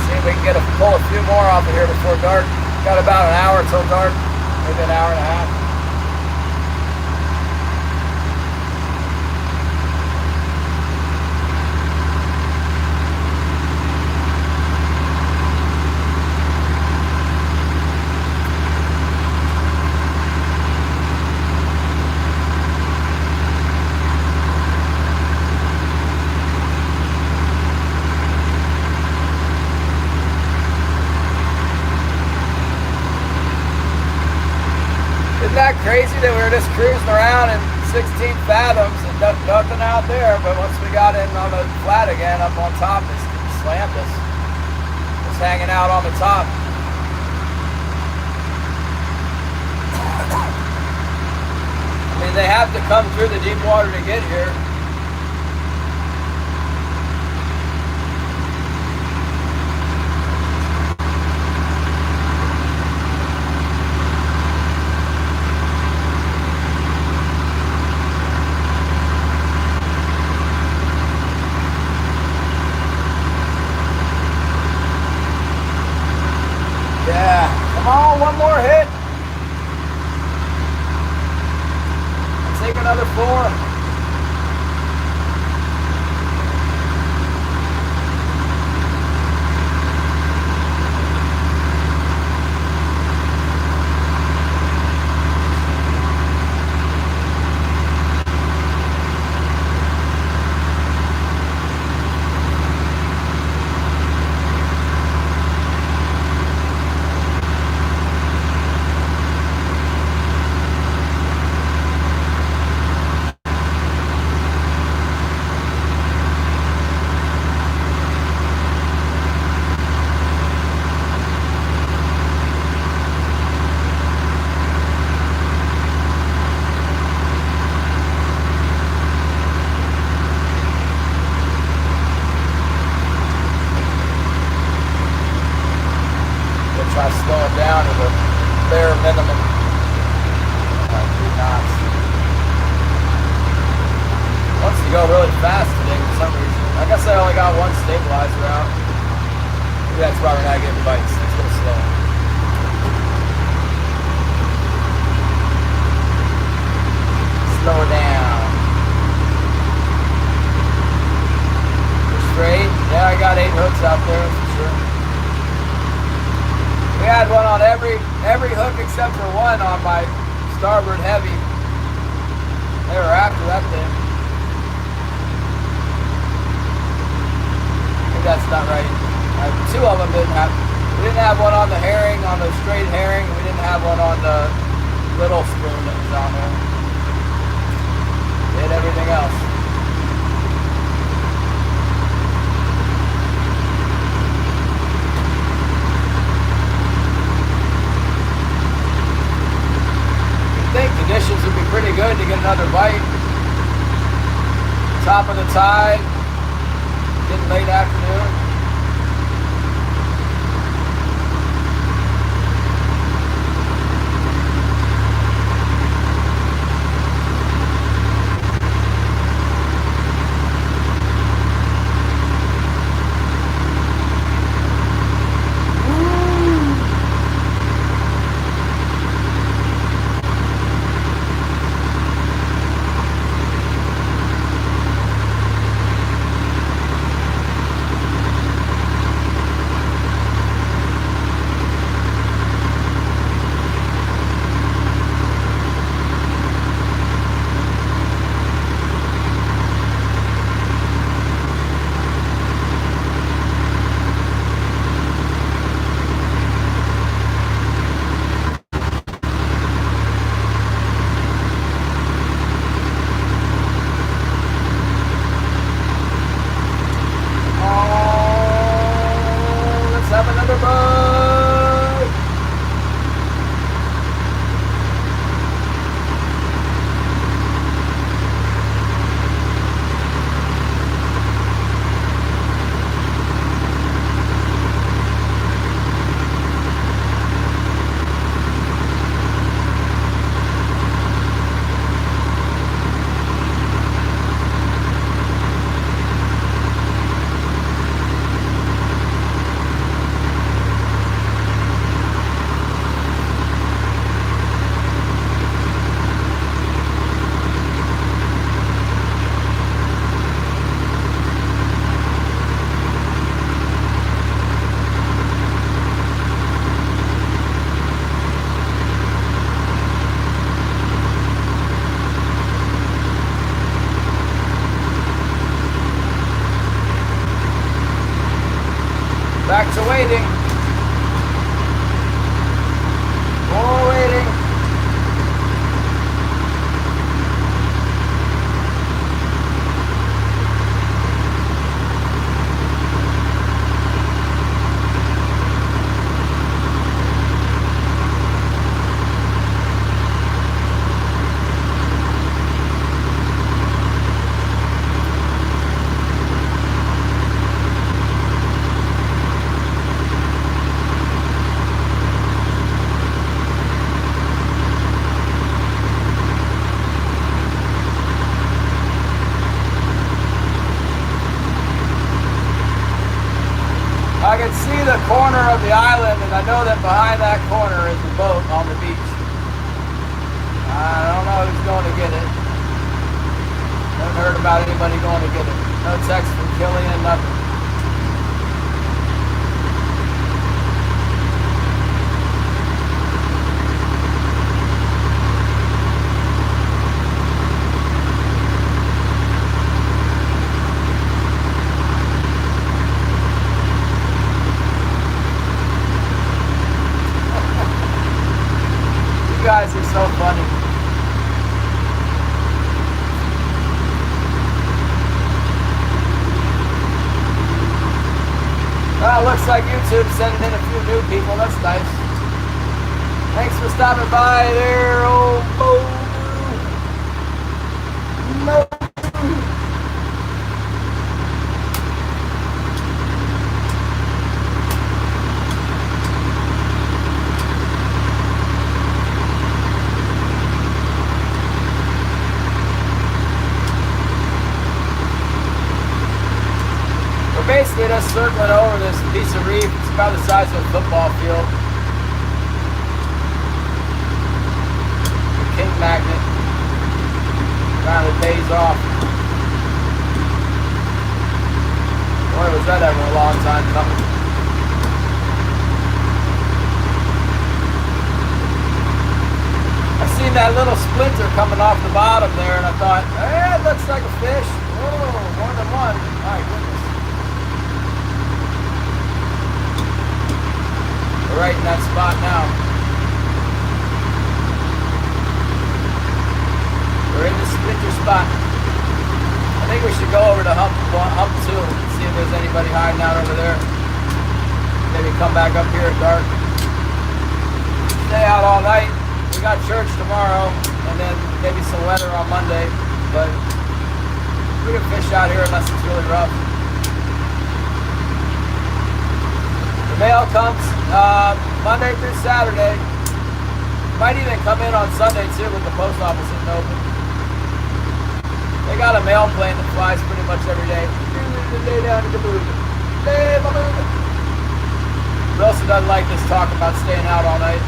Speaker 1: See if we can pull a few more off of here before dark. Got about an hour till dark, maybe an hour and a half. Isn't that crazy that we were just cruising around in 16 fathoms and nothing out there, but once we got in on the flat again, up on top, they slammed us. Just hanging out on the top. I mean, they have to come through the deep water to get here. Yeah, come on, one more hit. Take another 4. Try slowing down to the bare minimum. 3 knots. Wants to go really fast today for some reason. I guess I only got one stabilizer out. Maybe that's why we're not getting bites. Let's go slow. Slow down. Straight. Yeah, I got 8 hooks out there for sure. We had one on every hook except for one on my starboard heavy. They were after that thing. That's not right. 2 of them didn't have. We didn't have one on the herring, on the straight herring. We didn't have one on the little spoon that was on there. Did everything else. I think conditions would be pretty good to get another bite. Top of the tide. Getting late afternoon. Back to waiting. More waiting. I can see the corner of the island, and I know that behind that corner is the boat on the beach. I don't know who's going to get it. Haven't heard about anybody going to get it. No text from Killian, nothing. You guys are so funny. Well, looks like YouTube's sending in a few new people. That's nice. Thanks for stopping by there, old Mo. swimming over this piece of reef. It's about the size of a football field. The king magnet finally pays off. Boy, was that ever a long time coming. I seen that little splinter coming off the bottom there, and I thought, hey, it looks like a fish. Whoa, more than one. My goodness. We're right in that spot now. We're in the splinter spot. I think we should go over to hump 2 and see if there's anybody hiding out over there. Maybe come back up here at dark. Stay out all night. We got church tomorrow, and then maybe some weather on Monday, but we can fish out here unless it's really rough. The mail comes Monday through Saturday. Might even come in on Sunday too with the post office isn't open. They got a mail plane that flies pretty much every day. Lay down in the moon. Lay my moon. Who else doesn't like this talk about staying out all night?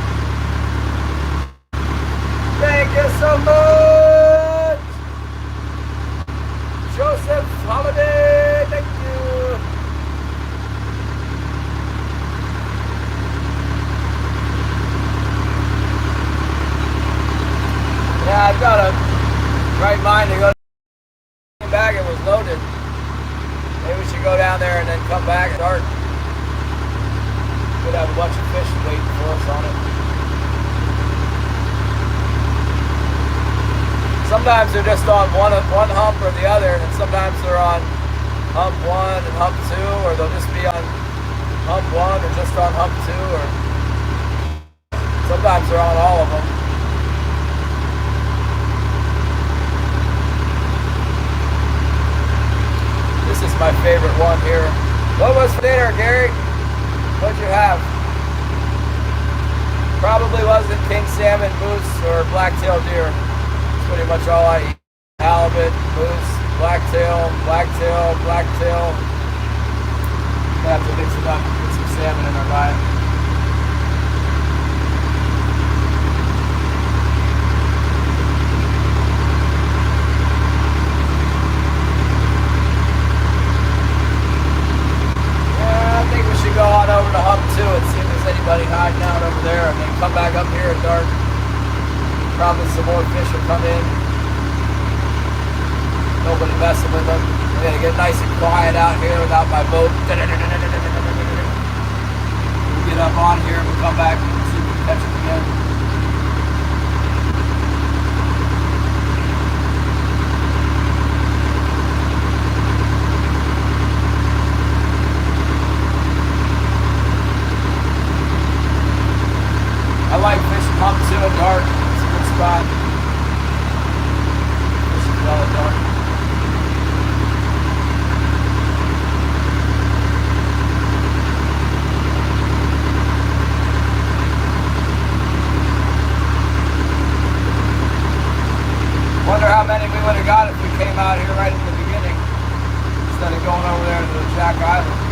Speaker 1: Thank you so much! Joseph Holiday, thank you! Yeah, I've got a right mind to go back. It was loaded. Maybe we should go down there and then come back at dark. Could have a bunch of fish waiting for us on it. Sometimes they're just on one hump or the other, and sometimes they're on hump 1 and hump 2, or they'll just be on hump 1 or just on hump 2, or sometimes they're on all of them. This is my favorite one here. What was for dinner, Gary? What'd you have? Probably wasn't king salmon, moose, or black-tailed deer. Pretty much all I eat. Halibut, moose, blacktail, blacktail, blacktail. Gonna have to mix it up, get some salmon in our diet. Yeah, I think we should go on over to hump 2 and see if there's anybody hiding out over there, and then come back up here at dark. Probably some more fish will come in. Nobody messing with them. I'm gonna get nice and quiet out here without my boat. We'll get up on here and we'll come back and see if we can catch them again. I like fishing hump 2 at dark. Spot. This is well dark. Wonder how many we would have got if we came out here right at the beginning instead of going over there to the Jack Island.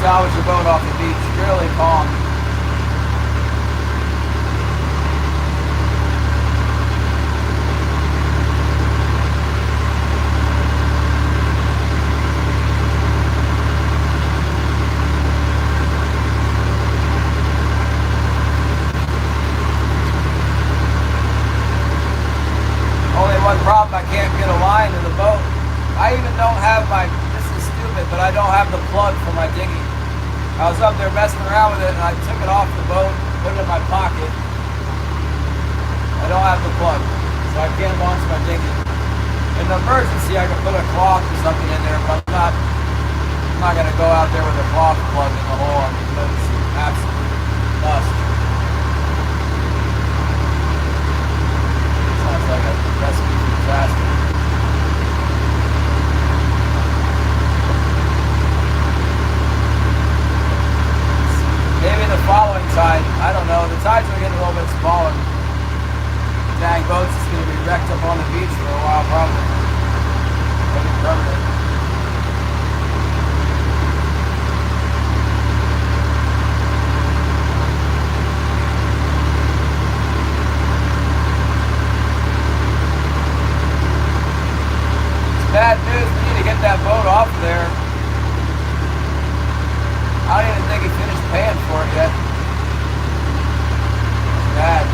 Speaker 1: salvage a boat off the beach. Really calm. Only one problem, I can't get a line in the boat. I even don't have my, this is stupid, but I don't have the plug for my dinghy. I was up there messing around with it and I took it off the boat, put it in my pocket. I don't have the plug, so I can't launch my dinghy. In an emergency, I can put a cloth or something in there, but I'm not gonna go out there with a cloth plug in the hole. I mean, that's absolute must. Sounds like a recipe for disaster. Maybe the following tide, I don't know, the tides are getting a little bit smaller. Dang boats is going to be wrecked up on the beach for a while probably. Maybe permanent. It's bad news, we need to get that boat off of there. I don't even think he finished paying for it yet. It's bad.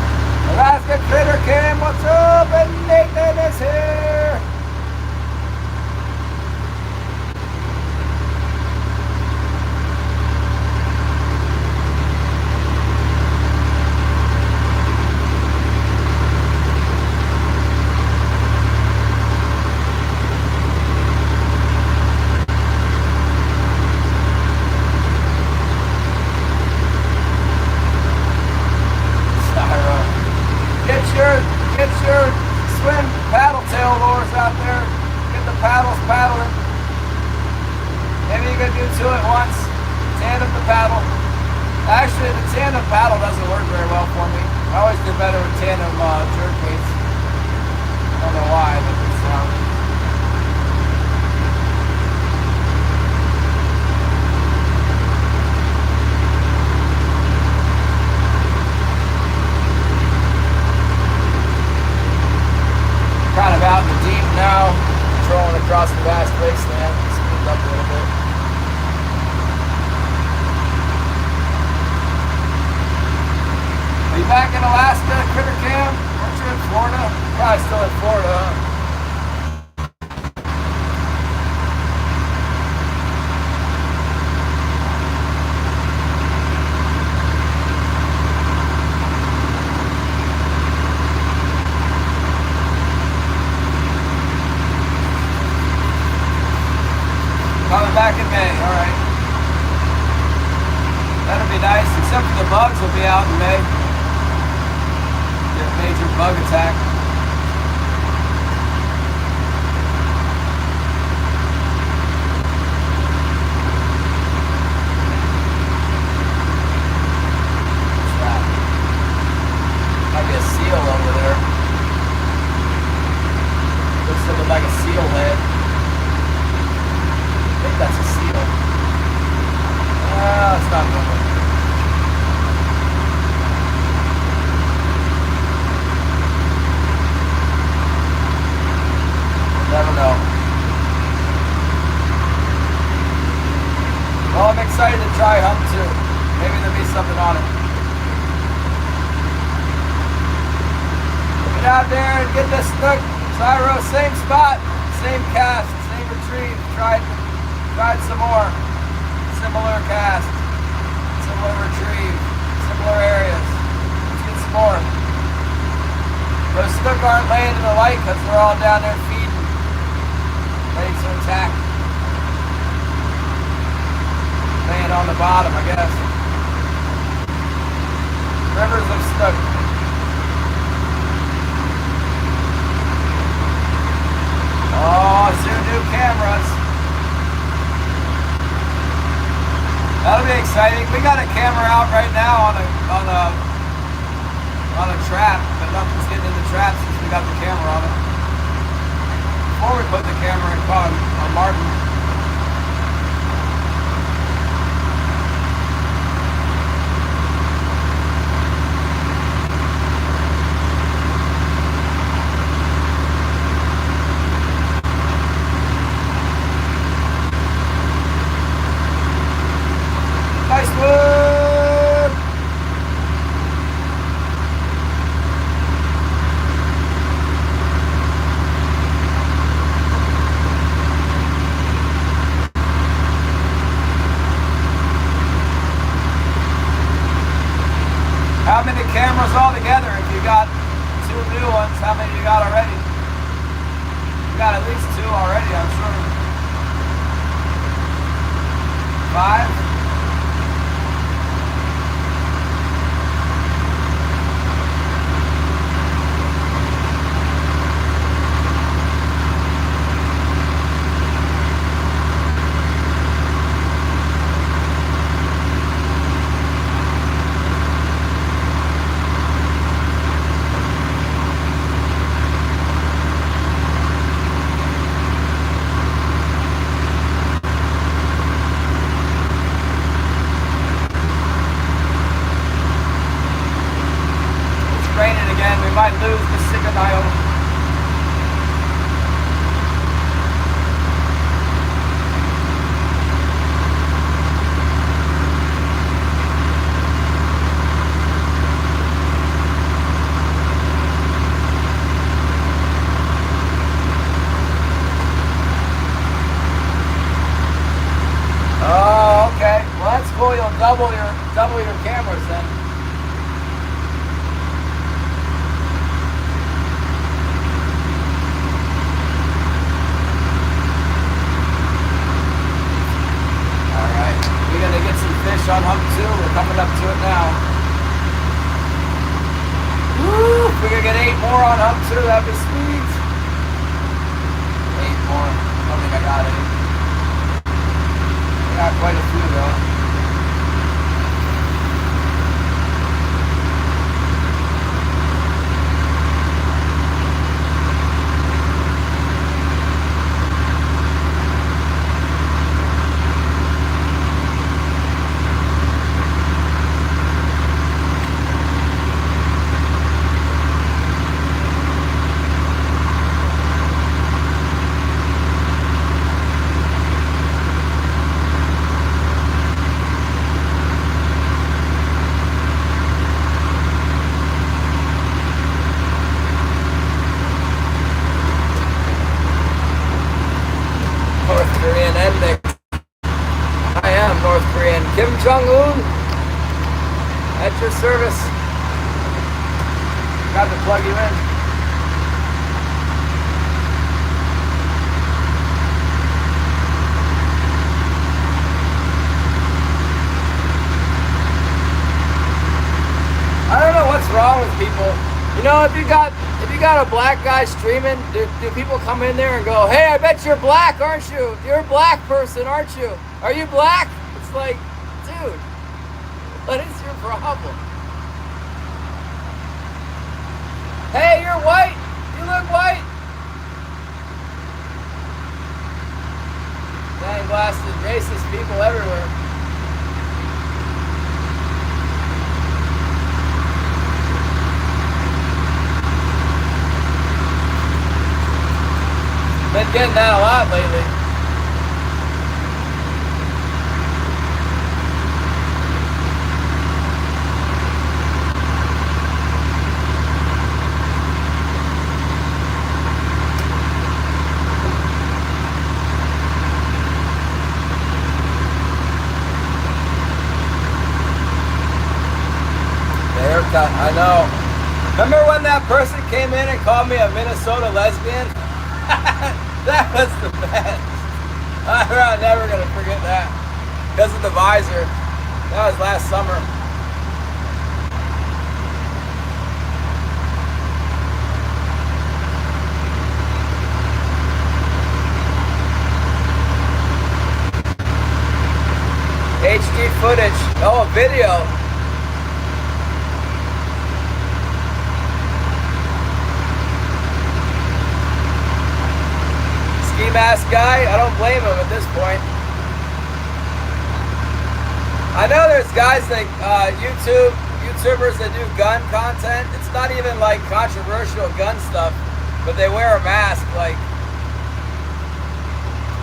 Speaker 1: Alaska Critter Cam, what's up? And Nathan is here. Get your swim paddle tail lures out there. Get the paddles paddling. Maybe you can do two at once. Tandem the paddle. Actually, the tandem paddle doesn't work very well for me. I always do better with tandem jerk baits. I don't know why, but it's kind of out in the deep now, trolling across the vast wasteland. Speed up a little bit. Are you back in Alaska, Critter Cam? Weren't you in Florida? Probably still in Florida, huh? Coming back in May, alright. That'll be nice, except for the bugs will be out in May. Get a major bug attack. What's that? Might be a seal over there. Looks something like a seal head. I think that's a seal. It's not moving. Never know. Well, I'm excited to try hump too. Maybe there'll be something on it. Get out there and get this snook. Syro, same spot, same cast, same retrieve. Tried some more. Similar cast, similar retrieve, similar areas. Let's get some more. Those snook aren't laying in the light because we're all down there feeding, ready to attack. Laying on the bottom, I guess. Rivers of snook. Oh, Zulu cameras. That'll be exciting. We got a camera out right now on a trap, but nothing's getting in the trap since we got the camera on it. Before we put the camera in, caught a martin. got at least 2 already, I'm sure. 5? We might lose the Signal. Oh, okay. Well, that's cool. You'll double your cameras then. We're gonna get some fish on hump 2. We're coming up to it now. Woo! If we could get 8 more on hump 2, that'd be sweet. 8 more. I don't think I got 8. I got quite a few though. Kim Jong-un, at your service. Got to plug you in. I don't know what's wrong with people. You know, if you got a black guy streaming, do people come in there and go, "Hey, I bet you're black, aren't you? You're a black person, aren't you? Are you black?" It's like, dude, what is your problem? Hey, you're white. You look white. Dang blasted racist people everywhere. Been getting that a lot lately. I know. Remember when that person came in and called me a Minnesota lesbian? That was the best. I'm never going to forget that. Because of the visor. That was last summer. HD footage. Oh, a video. Ski mask guy, I don't blame him at this point. I know there's guys like YouTubers that do gun content. It's not even like controversial gun stuff, but they wear a mask. Like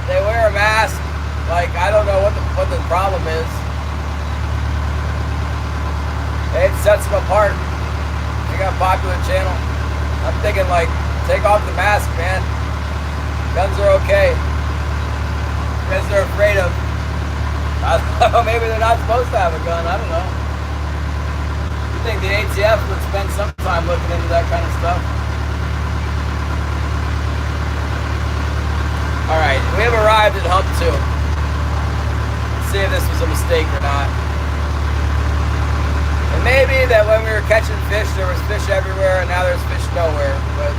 Speaker 1: they wear a mask. Like I don't know what the problem is. It sets them apart. They got a popular channel. I'm thinking like, take off the mask, man. Guns are okay. Because they're afraid of, I don't know, maybe they're not supposed to have a gun, I don't know. You think the ATF would spend some time looking into that kind of stuff? arrived at hump 2. See if this was a mistake or not. And maybe that when we were catching fish, there was fish everywhere, and now there's fish nowhere. But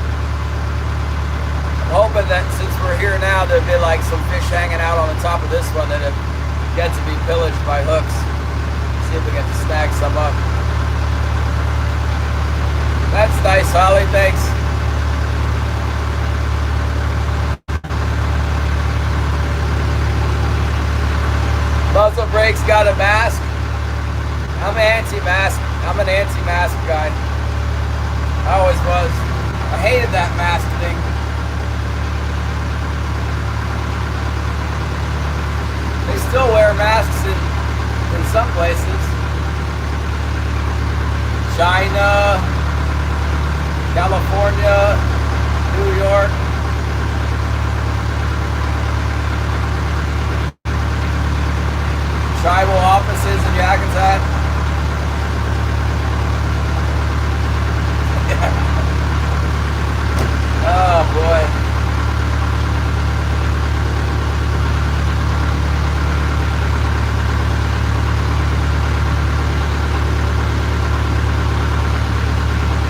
Speaker 1: I'm hoping that since we're here now, there'd be like some fish hanging out on the top of this one that have yet to be pillaged by hooks. See if we get to snag some up. That's nice, Holly. Thanks. Muzzle brakes got a mask. I'm anti-mask. I'm an anti-mask guy. I always was. I hated that mask thing. They still wear masks in some places. China, California, New York. Tribal offices in Yakutat. Oh boy.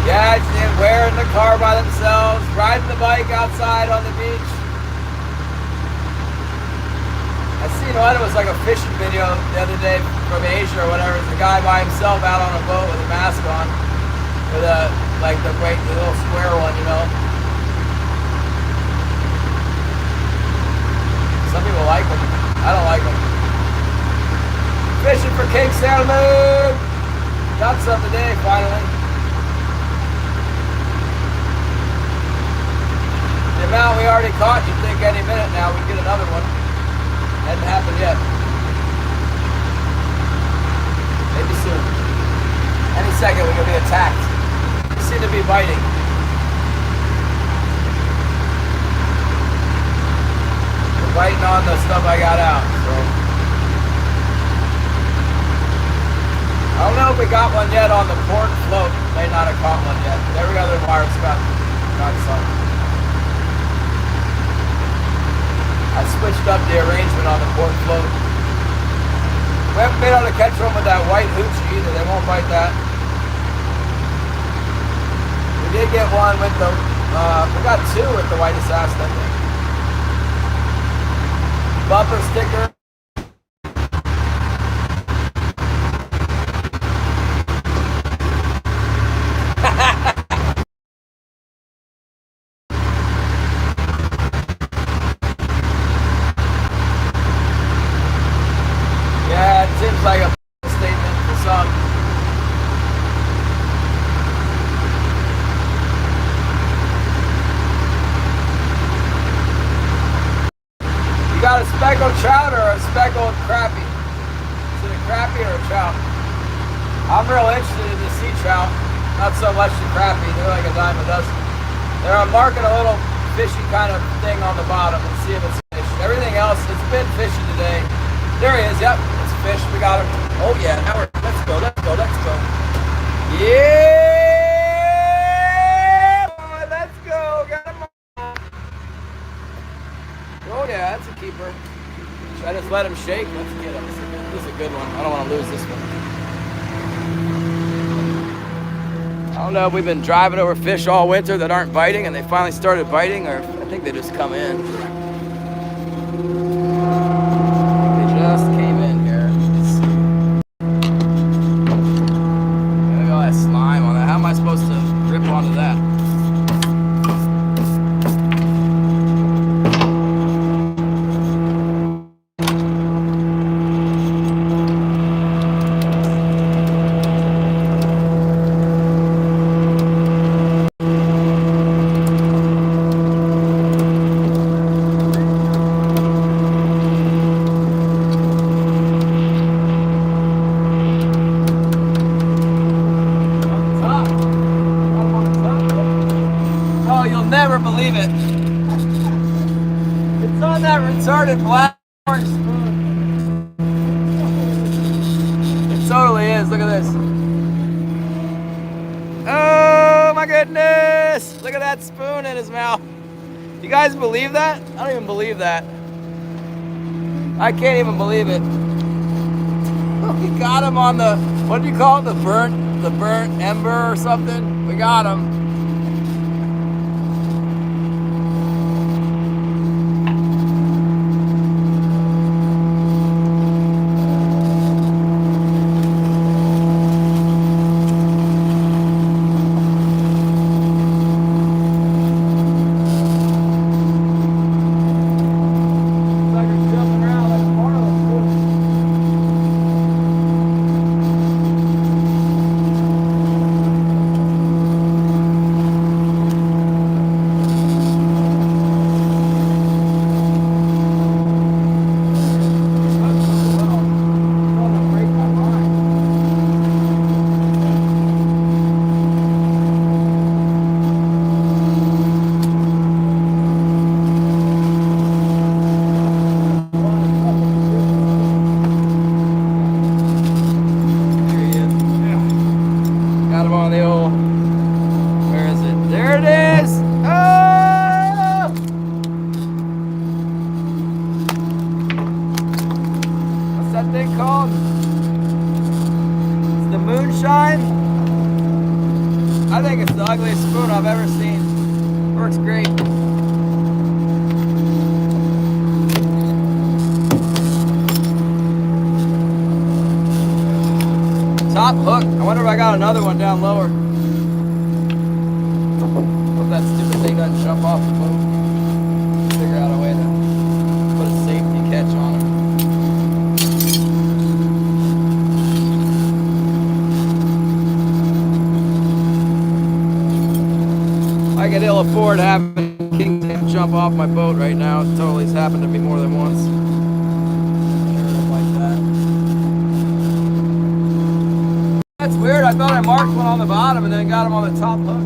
Speaker 1: Yeah, wearing the car by themselves, riding the bike outside on the beach. I seen one, it was like a fishing video the other day from Asia or whatever. It's a guy by himself out on a boat with a mask on. With a, like the little square one, you know. Some people like them. I don't like them. Fishing for king salmon! Got some today, finally. The amount we already caught, you'd think any minute now we'd get another one. Hadn't happened yet. Maybe soon. Any second we're going to be attacked. They seem to be biting. They're biting on the stuff I got out. So I don't know if we got one yet on the port float. May not have caught one yet. Every other wire's got some. I switched up the arrangement on the port float. We haven't been able to catch one with that white hoochie either. They won't bite that. We did get one with the, we got two with the white assassin, I think. Bumper sticker. Like a statement for some. You got a speckled trout or a speckled crappie? Is it a crappie or a trout? I'm real interested in the sea trout, not so much the crappie. They're like a dime a dozen. I'm marking a little fishy kind of thing on the bottom and see if it's fish. Everything else, it's been fishy today. There he is, yep. Fish, we got him. Oh yeah, now let's go. Yeah, boy, let's go. Got him. Oh yeah, that's a keeper. Should I just let him shake? Let's get him. This is a good one. I don't want to lose this one. I don't know if we've been driving over fish all winter that aren't biting and they finally started biting, or I think they just come in. They just came in. Slime on that. How am I supposed to grip onto that? Believe it. It's on that retarded black orange spoon. It totally is. Look at this. Oh my goodness. Look at that spoon in his mouth. You guys believe that? I don't even believe that. I can't even believe it. We got him on the, what do you call it? The burnt ember or something? We got him. I think it's the ugliest spoon I've ever seen. Works great. Top hook. I wonder if I got another one down lower. Hope that stupid thing doesn't jump off the boat. Figure out a way to put a safety catch on it. I can ill afford having King jump off my boat right now. It totally has happened to me more than once. Like that. That's weird. I thought I marked one on the bottom and then got him on the top hook.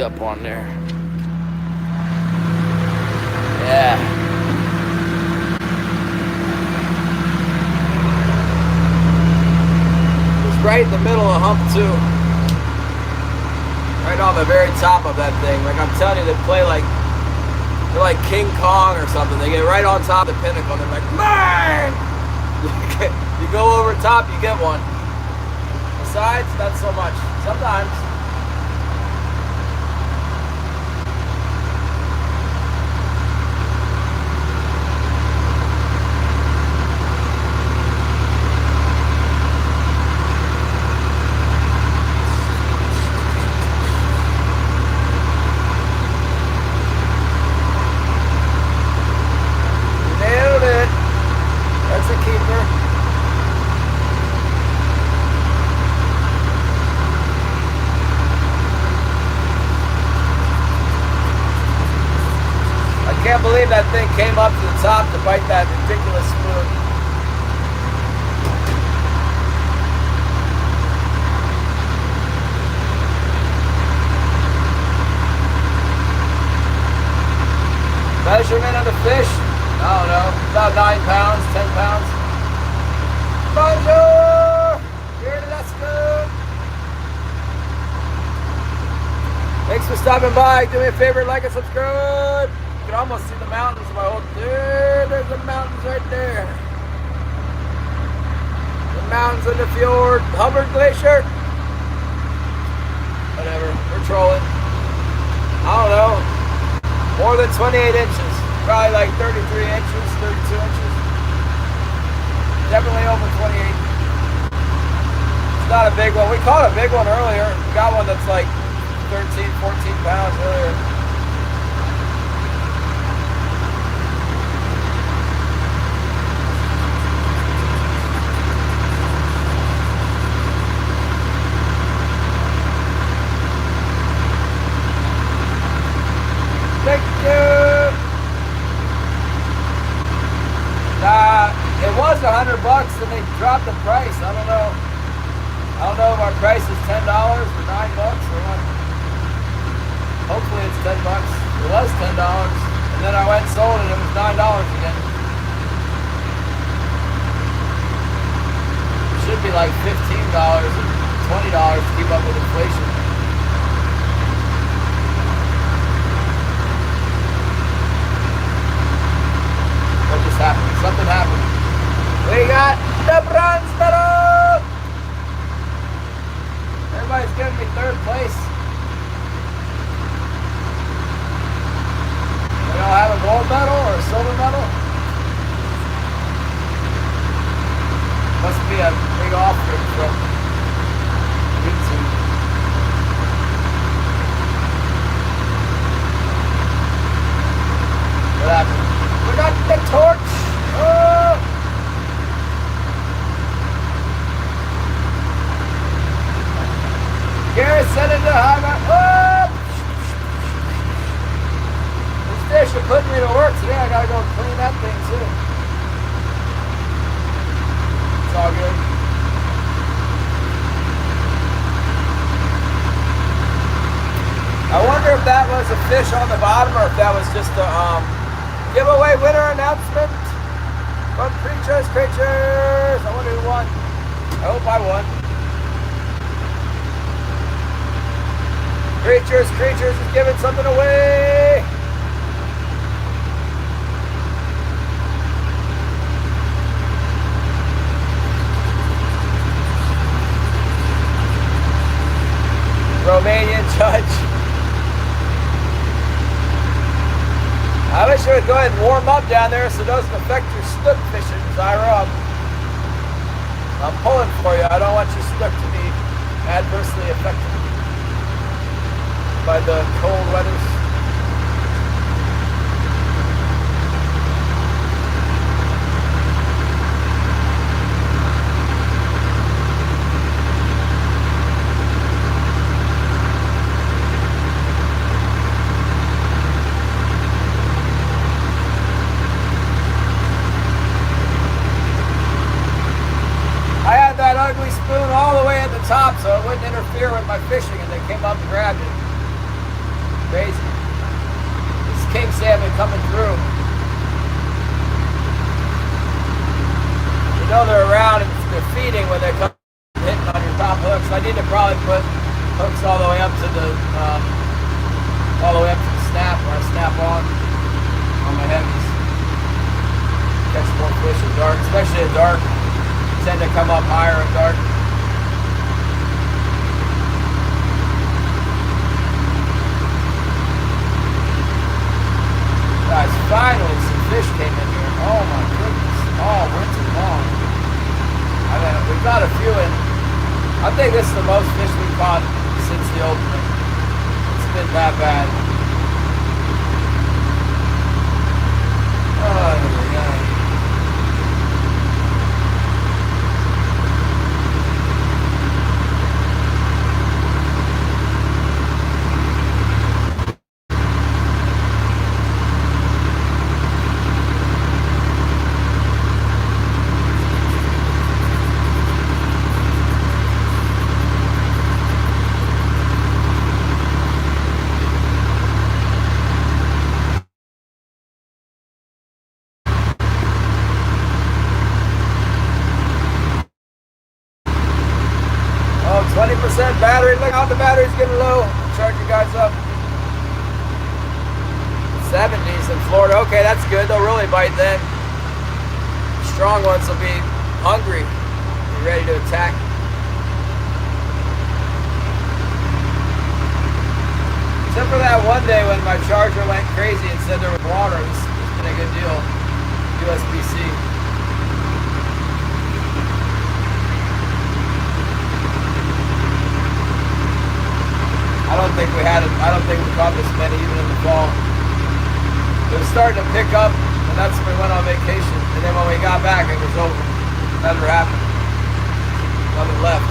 Speaker 1: Up on there. Yeah. It's right in the middle of hump 2. Right on the very top of that thing. Like I'm telling you, they play like they're like King Kong or something. They get right on top of the pinnacle and they're like, man! You go over top, you get one. Besides, not so much. Sometimes. I can't believe that thing came up to the top to bite that ridiculous spoon. Measurement of the fish? I don't know. About 9 pounds, 10 pounds. Bonjour! Here today. stopping by. Do me a favor, like and subscribe. You can almost see the mountains of my old. There's the mountains right there. The mountains in the fjord. Hubbard Glacier. Whatever. We're trolling. I don't know. More than 28 inches. Probably like 33 inches, 32 inches. Definitely over 28. It's not a big one. We caught a big one earlier. We got one that's like 13, 14 pounds earlier. Thank you. It was $100 and they dropped the price. I don't know. I don't know if our price is $10 or $9 or what. Hopefully it's $10. It was $10, and then I went and sold it. It was $9 again. It should be like $15 and $20 to keep up with inflation. What just happened? Something happened. We got the bronze medal. Everybody's giving me third place. They don't have a gold medal or a silver medal? Must be a big offer from YouTube. What happened? We got the torch. Oh! Gary sent it to High. Oh! This fish are putting me to work today. I gotta go clean that thing too. It's all good. I wonder if that was a fish on the bottom or if that was just a giveaway winner announcement from Creatures. I wonder who won. I hope I won. Creatures is giving something away. Romanian judge. I wish you would go ahead and warm up down there so it doesn't affect your snook fishing, Zyra. I'm pulling for you. I don't want your snook to be adversely affected by the cold weathers. I had that ugly spoon all the way at the top so it wouldn't interfere with my fishing, and they came up and grabbed it. Crazy. These king salmon coming through. You know they're around and they're feeding when they come hitting on your top hooks. I need to probably put hooks all the way up to the snap, or I snap on my heavies. Catch more fish in dark, especially at dark. They tend to come up higher at dark. Guys, finally some fish came in here. Oh my goodness. All winter long. I mean, we've got a few in. I think this is the most fish we've caught since the opening. It's been that bad. Oh, yeah. Battery, look how the battery's getting low. Charge you guys up. 70s in Florida. Okay, that's good. They'll really bite then. Strong ones will be hungry, be ready to attack. Except for that one day when my charger went crazy and said there was water. It's been a good deal. USB-C. I don't think we caught this many even in the fall. It was starting to pick up, and that's when we went on vacation. And then when we got back, it was over. Never happened. Nothing left.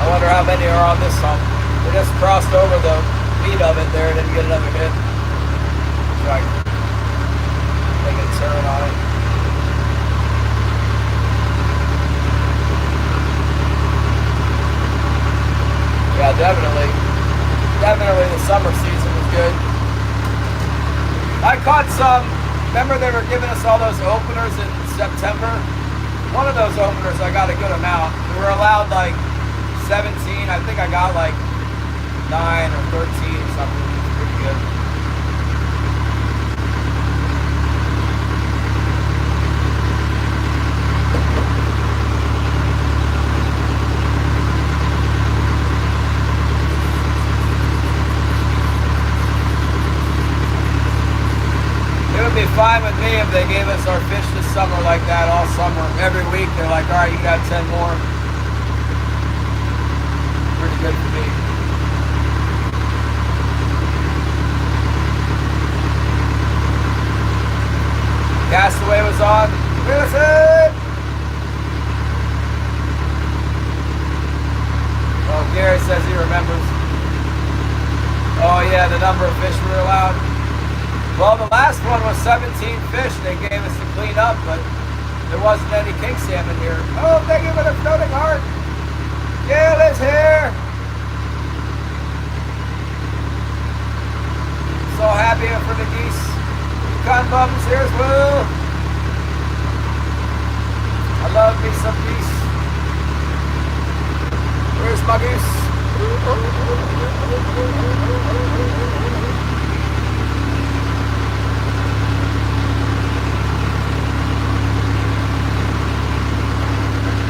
Speaker 1: I wonder how many are on this hump. We just crossed over the meat of it there and didn't get another hit. So I can make a turn on it. Yeah, definitely the summer season was good. I caught some, remember they were giving us all those openers in September? One of those openers I got a good amount. We were allowed like 17, I think I got like 9 or 13 or something. It's pretty good. It would be fine with me if they gave us our fish this summer like that all summer. Every week they're like, all right, you got 10 more. Pretty good for me. Castaway was on. Wilson! Oh, Gary says he remembers. Oh yeah, the number of fish we were allowed. Well, the last one was 17 fish they gave us to clean up, but there wasn't any king salmon here. Oh, thank you for the floating heart. Gail is here. So happy for the geese. Cotton Bum's here as well. I love me some geese. Where's my goose?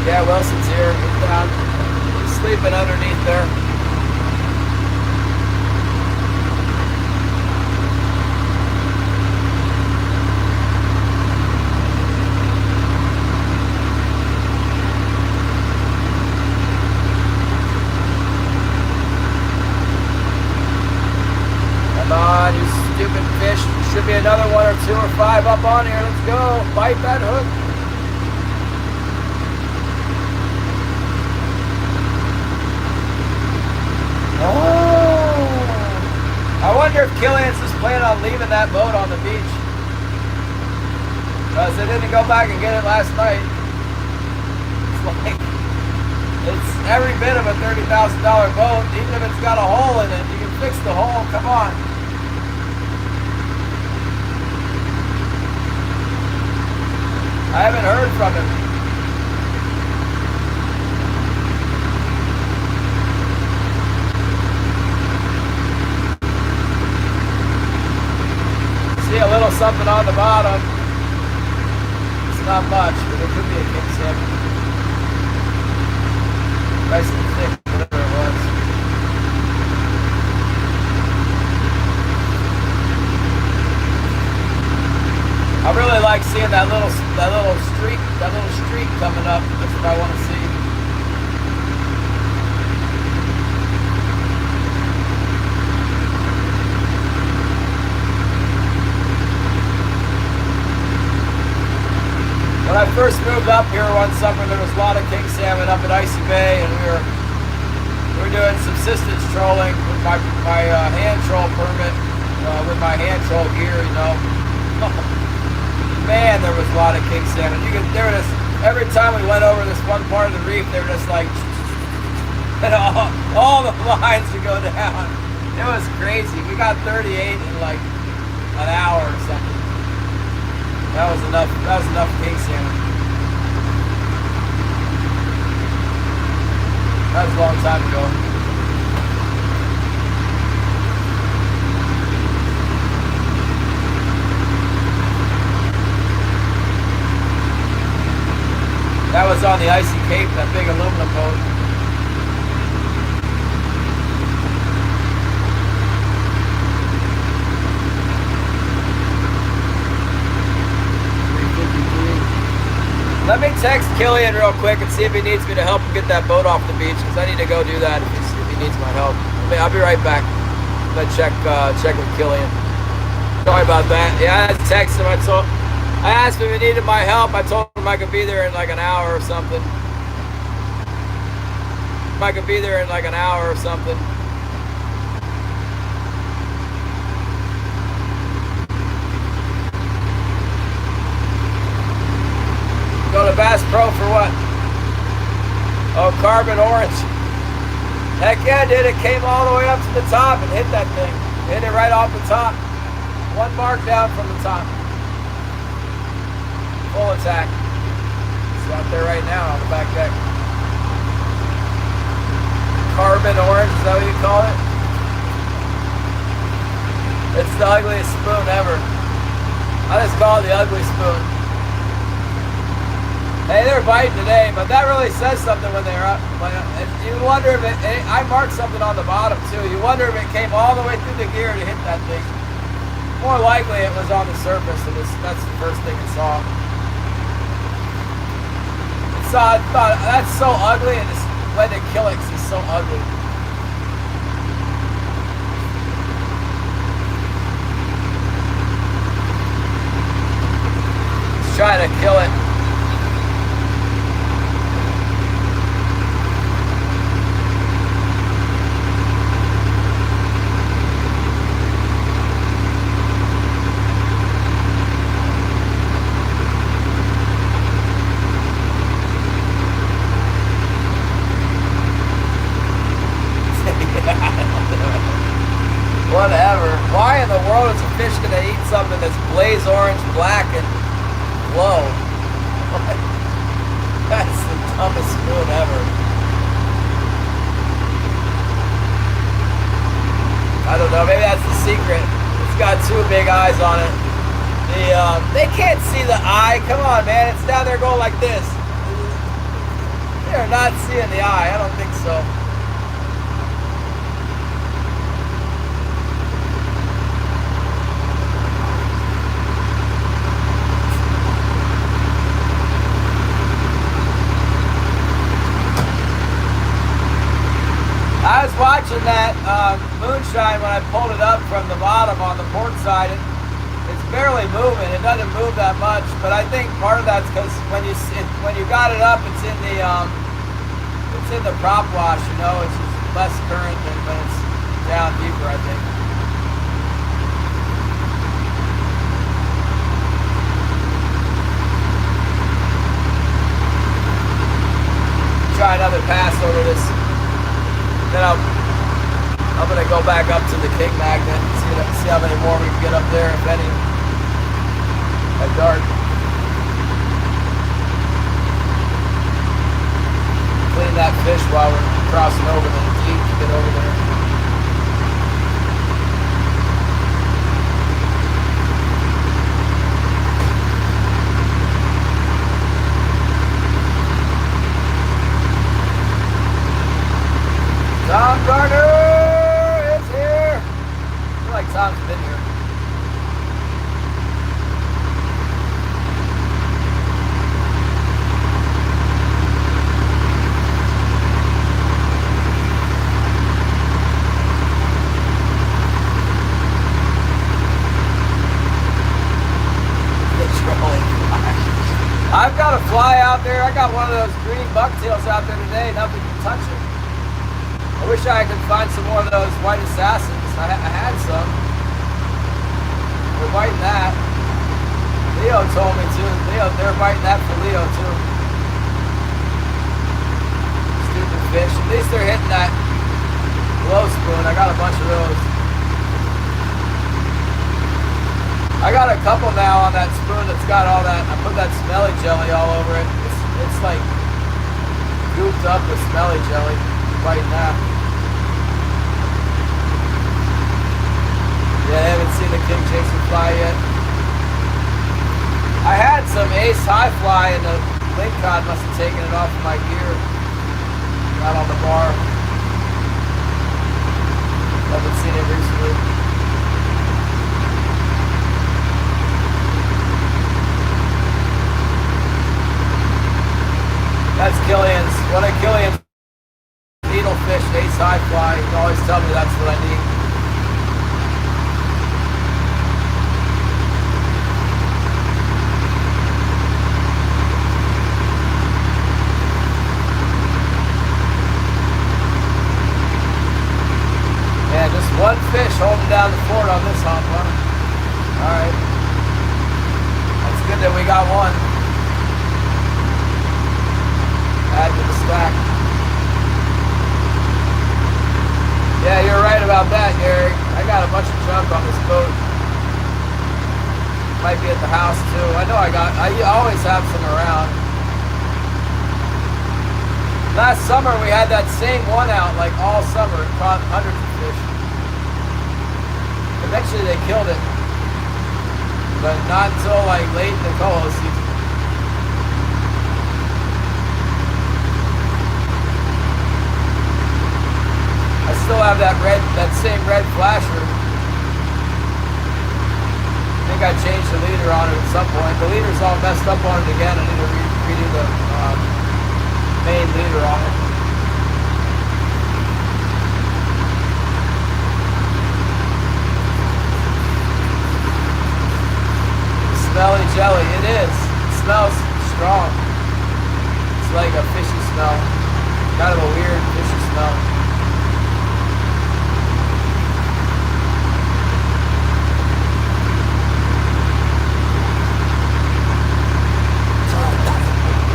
Speaker 1: Yeah, Wilson's here. He's down. He's sleeping underneath there. Come on, you stupid fish. There should be another 1 or 2 or 5 up on here. Let's go. Bite that hook. Oh! I wonder if Killian's just planning on leaving that boat on the beach. Because they didn't go back and get it last night. It's like, it's every bit of a $30,000 boat. Even if it's got a hole in it, you can fix the hole. Come on. I haven't heard from him. See a little something on the bottom. It's not much, but it could be a king salmon. Nice and thick, whatever it was. I really like seeing that little streak coming up. That's what I want to see. When I first moved up here one summer, there was a lot of king salmon up at Icy Bay, and we were doing subsistence trolling with my hand troll permit, with my hand troll gear, you know. Man, there was a lot of king salmon. They were just, every time we went over this one part of the reef, they were just like, and all the lines would go down. It was crazy. We got 38 in like an hour or something. That was enough king salmon. That was a long time ago. That was on the Icy Cape, that big aluminum boat. Let me text Killian real quick and see if he needs me to help him get that boat off the beach, because I need to go do that if he needs my help. I'll be right back. I'm gonna check with Killian. Sorry about that. Yeah, I texted him. I asked him if he needed my help. I told him I could be there in like an hour or something. I could be there in like an hour or something. Go to Bass Pro for what? Oh, carbon orange. Heck yeah, dude. It came all the way up to the top and hit that thing. Hit it right off the top. One mark down from the top. Full attack. It's out there right now on the back deck. Carbon orange, is that what you call it? It's the ugliest spoon ever. I just call it the ugly spoon. Hey, they're biting today, but that really says something when they're up. You wonder if I marked something on the bottom too. You wonder if it came all the way through the gear to hit that thing. More likely it was on the surface, and that's the first thing it saw. I thought, that's so ugly, and just let it kill it because it's so ugly. It's trying to kill it. Whatever. Why in the world is a fish going to eat something that's blaze orange, black, and glow? That's the dumbest spoon ever. I don't know. Maybe that's the secret. It's got two big eyes on it. They can't see the eye. Come on, man. It's down there going like this. They're not seeing the eye. I don't think so. I was watching that moonshine when I pulled it up from the bottom on the port side. It's barely moving. It doesn't move that much, but I think part of that's because when you got it up, it's in the prop wash. You know, it's just less current than when it's down deeper, I think. Try another pass over this. Then I'm gonna go back up to the King Magnet and see how many more we can get up there, if any, at dark. Clean that fish while we're crossing over the deep to get over there. Tom Garner is here. I feel like Tom's been here. I've got a fly out there. I got one of those green bucktails out there today. Nothing can touch it. I wish I could find some more of those white assassins. I had some. We're biting that. Leo told me to. They're biting that for Leo too. Stupid fish. At least they're hitting that glow spoon. I got a bunch of those. I got a couple now on that spoon that's got all that. I put that smelly jelly all over it. It's like gooped up with smelly jelly. fighting that. Yeah, I haven't seen the king chasing fly yet. I had some ace high fly and the link cod must have taken it off of my gear. Not on the bar. Haven't seen it recently. That's Killian's. One of Killian's needlefish, ace high fly. He can always tell me that's what I need. Yeah, just one fish holding down the fort on this hump, huh? Alright. That's good that we got one. Add to the stack. Yeah, you're right about that, Gary. I got a bunch of junk on this boat. Might be at the house too. I know I always have some around. Last summer we had that same one out like all summer. It caught hundreds of fish. Eventually they killed it. But not until like late in the coho season. I still have that same red flasher. I think I changed the leader on it at some point. The leader's all messed up on it again. I need to redo the main leader on it. Smelly jelly, it is. It smells strong. It's like a fishy smell. Kind of a weird fishy smell.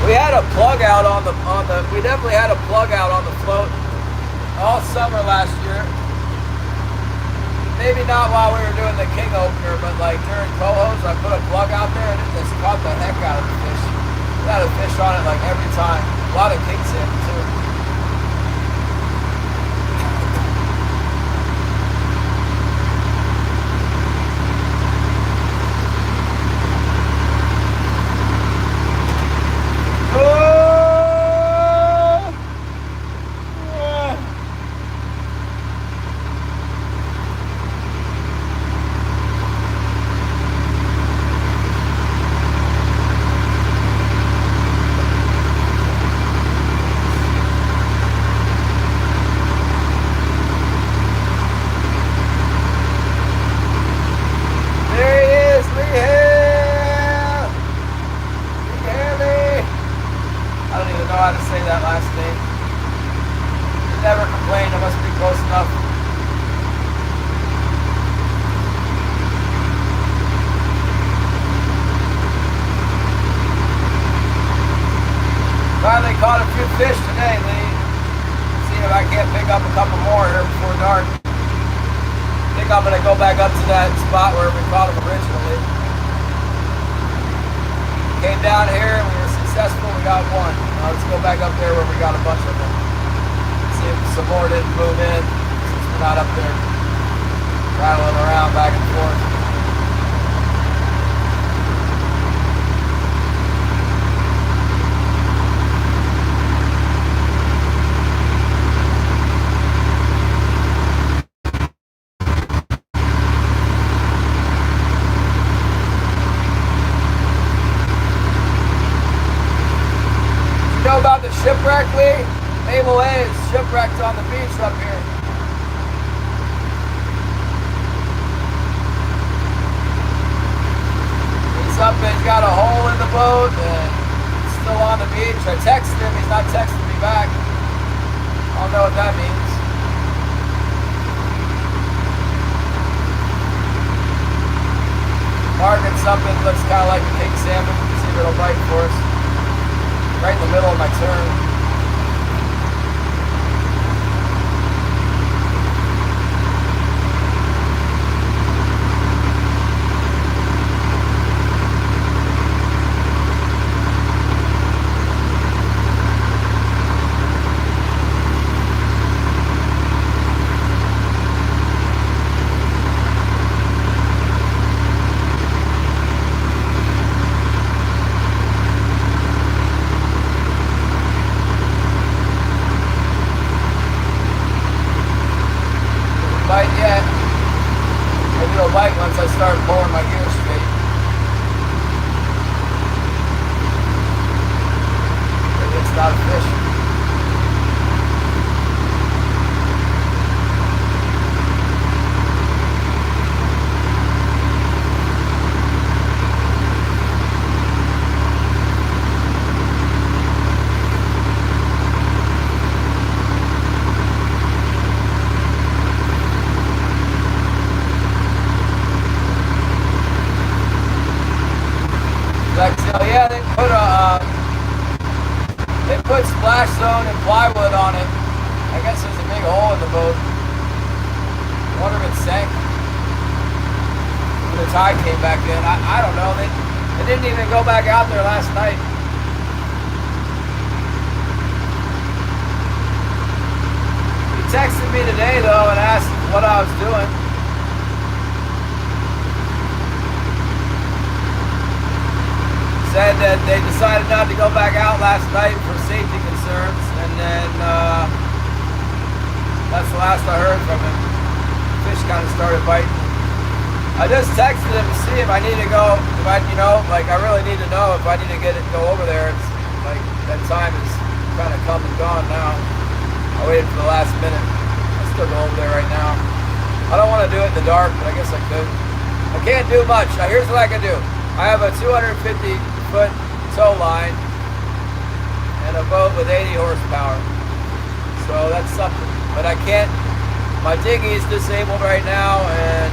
Speaker 1: We had a plug out we definitely had a plug out on the float all summer last year. Maybe not while we were doing the king opener, but like during cohos, I put a plug out there and it just caught the heck out of the fish. We had a fish on it like every time. A lot of king salmon too. Finally caught a few fish today, Lee. See if I can't pick up a couple more here before dark. I think I'm going to go back up to that spot where we caught them originally. Came down here and we were successful. We got one. Let's go back up there where we got a bunch of them. See if some more didn't move in since we're not up there rattling around back and forth. About the shipwreck, Lee? Mabel A is shipwrecked on the beach up here. He's up and he's got a hole in the boat and he's still on the beach. I texted him, he's not texting me back. I don't know what that means. Marking something looks kind of like a king salmon. See if it'll bite for us. Right in the middle of my turn. Yeah, they put splash zone and plywood on it. I guess there's a big hole in the boat. I wonder if it sank when the tide came back in. I don't know. They didn't even go back out there last night. He texted me today though and asked what I was doing. Said that they decided not to go back out last night for safety concerns, and then that's the last I heard from him. Fish kind of started biting. I just texted him to see if I need to go, I really need to know if I need to go over there. It's like that time is kind of come and gone now. I waited for the last minute. I still go over there right now. I don't want to do it in the dark, but I guess I could. I can't do much. Now here's what I can do. I have a 250-foot tow line and a boat with 80 horsepower. So that's something. But I can't, my dinghy is disabled right now, and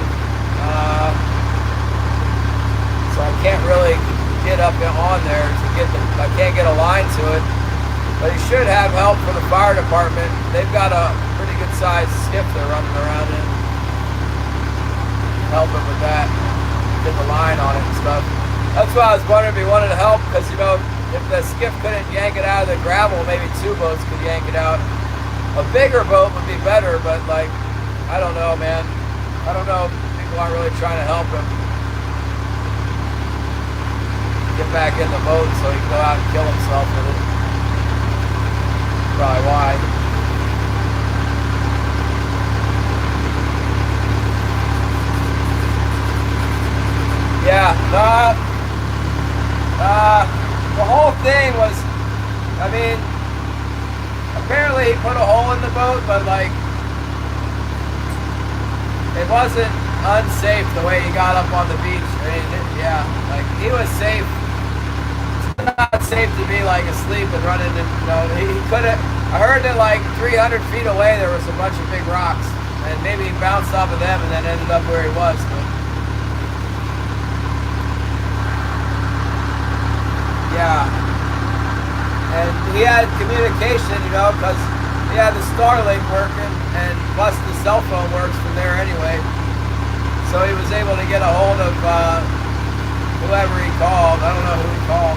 Speaker 1: so I can't really get up on there to I can't get a line to it. But you should have help from the fire department. They've got a pretty good sized skiff they're running around in. Help them with that. Get the line on it and stuff. That's why I was wondering if he wanted to help, because if the skiff couldn't yank it out of the gravel, maybe two boats could yank it out. A bigger boat would be better, but I don't know, man. I don't know. People aren't really trying to help him get back in the boat so he can go out and kill himself with it. Probably why. Yeah, the whole thing was, apparently he put a hole in the boat, but it wasn't unsafe the way he got up on the beach. He was safe. It's not safe to be asleep and running. He couldn't. I heard that 300 feet away there was a bunch of big rocks, and maybe he bounced off of them and then ended up where he was. But yeah, and he had communication, because he had the Starlink working, and plus the cell phone works from there anyway. So he was able to get a hold of whoever he called. I don't know who he called.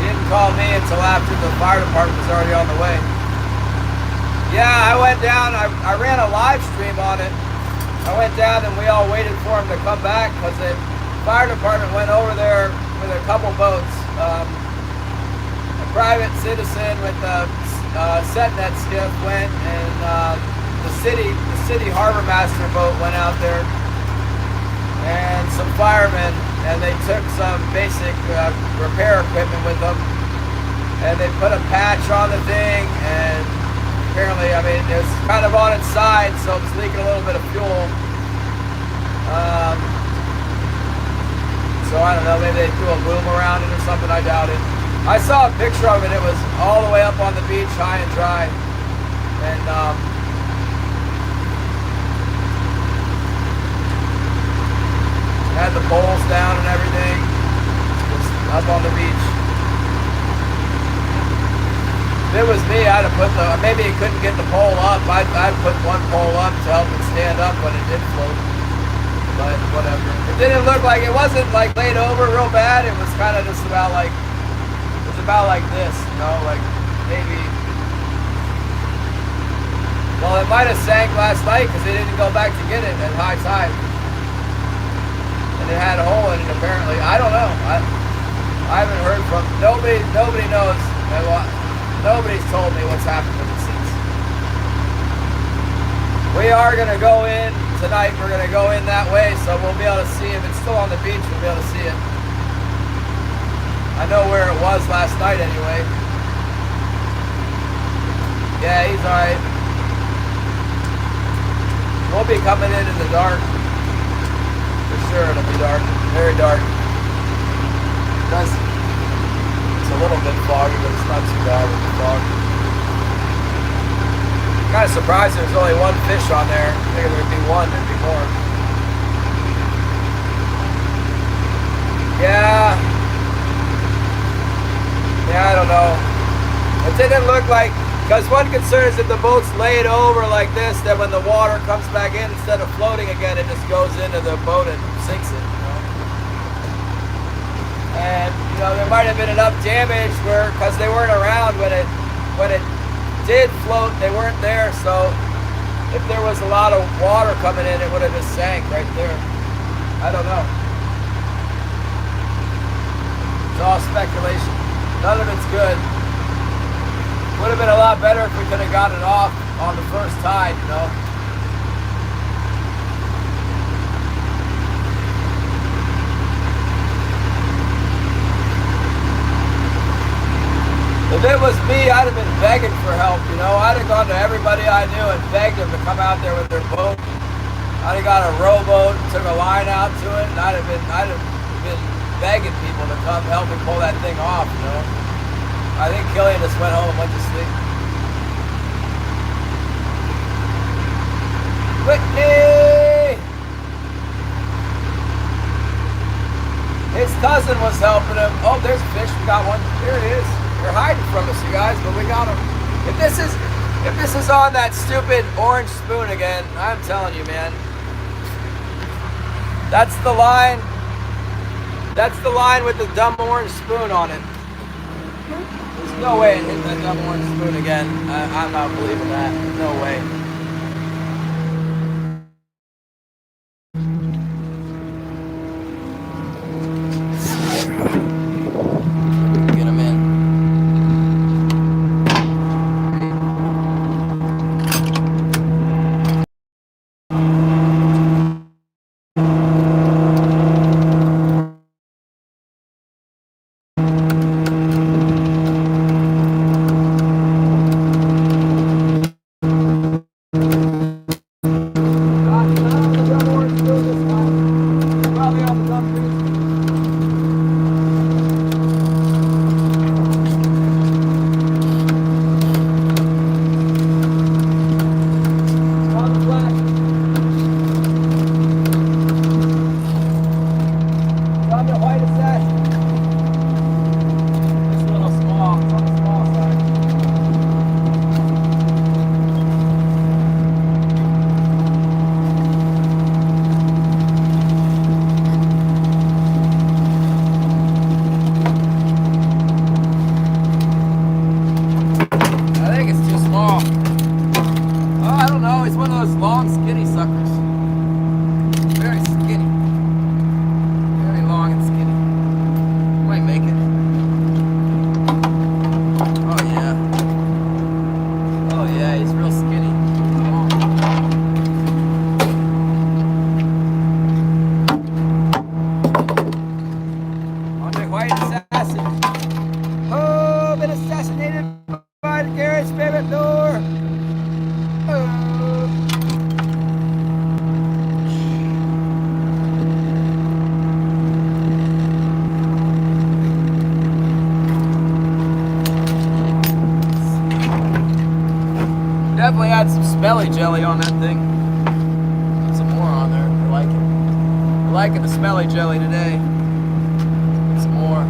Speaker 1: He didn't call me until after the fire department was already on the way. Yeah, I went down. I ran a live stream on it. I went down and we all waited for him to come back, because the fire department went over there with a couple boats. A private citizen with a setnet skiff went, and the city harbor master boat went out there, and some firemen, and they took some basic repair equipment with them, and they put a patch on the thing, and apparently, it's kind of on its side, so it's leaking a little bit of fuel. So I don't know, maybe they threw a boom around it or something, I doubt it. I saw a picture of it. It was all the way up on the beach, high and dry, and had the poles down and everything, just up on the beach. If it was me, I'd have put maybe he couldn't get the pole up. I'd put one pole up to help it stand up when it did float. But whatever. It didn't look like, it wasn't laid over real bad. It was kind of just about it was about like this, maybe. Well, it might have sank last night because they didn't go back to get it at high tide. And it had a hole in it apparently. I don't know. I haven't heard from, nobody knows. Nobody's told me what's happened with it since. We are going to go in tonight. We're going to go in that way, so we'll be able to see. If it's still on the beach, we'll be able to see it. I know where it was last night anyway. Yeah, he's alright. We'll be coming in the dark. For sure it'll be dark. Very dark. It's a little bit foggy, but it's not too bad with the fog. Kind of surprised there's only one fish on there. I figured there'd be one, there'd be more. Yeah, look like, because one concern is if the boat's laid over like this, then when the water comes back in, instead of floating again, it just goes into the boat and sinks it, you know. And, you know, there might have been enough damage where, because they weren't around when it did float, they weren't there, so if there was a lot of water coming in, it would have just sank right there. I don't know. It's all speculation. None of it's good. Would have been a lot better if we could have got it off on the first tide, you know. If it was me, I'd have been begging for help, you know. I'd have gone to everybody I knew and begged them to come out there with their boat. I'd have got a rowboat and took a line out to it, and I'd have been begging people to come help me pull that thing off, you know. I think Killian just went home and went to sleep. Whitney! His cousin was helping him. Oh, there's a fish. We got one. There it is. They're hiding from us, you guys, but we got him. If this is on that stupid orange spoon again, I'm telling you, man. That's the line. That's the line with the dumb orange spoon on it. There's no way it hit that dumb orange spoon again. I'm not believing that. No way. Get him in. Definitely had some smelly jelly on that thing. Put some more on there. I like it. We're liking the smelly jelly today. Some more.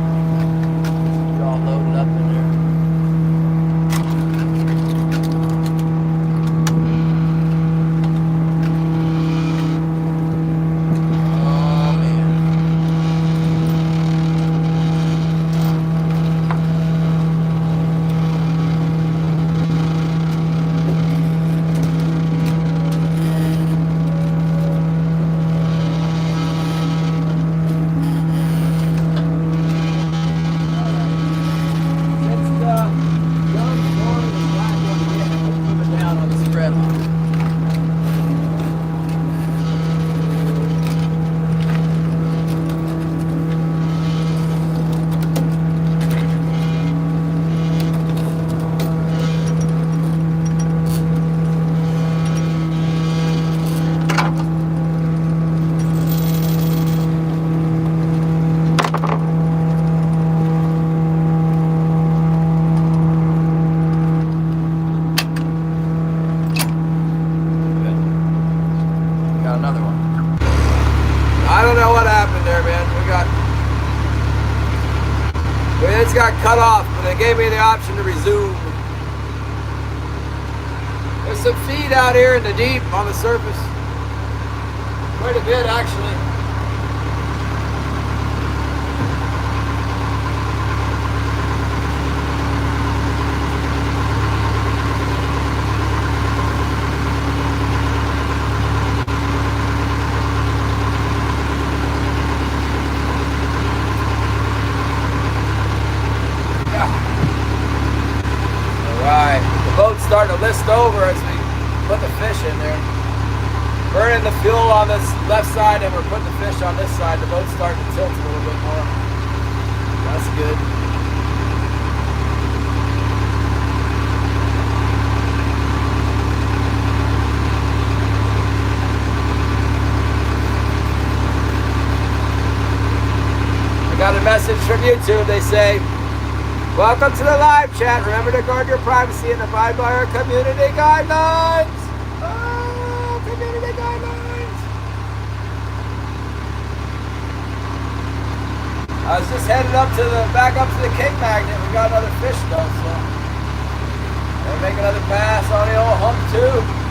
Speaker 1: Get all loaded up in there. Got cut off, but they gave me the option to resume. There's some feed out here in the deep on the surface. Quite a bit, actually. Starting to list over as we put the fish in there. Burning the fuel on this left side and we're putting the fish on this side. The boat's starting to tilt a little bit more. That's good. I got a message from YouTube. They say, welcome to the live chat. Remember to guard your privacy and abide by our community guidelines. Oh, community guidelines. I was just headed back up to the King Magnet. We got another fish though, so we'll make another pass on the old hump too.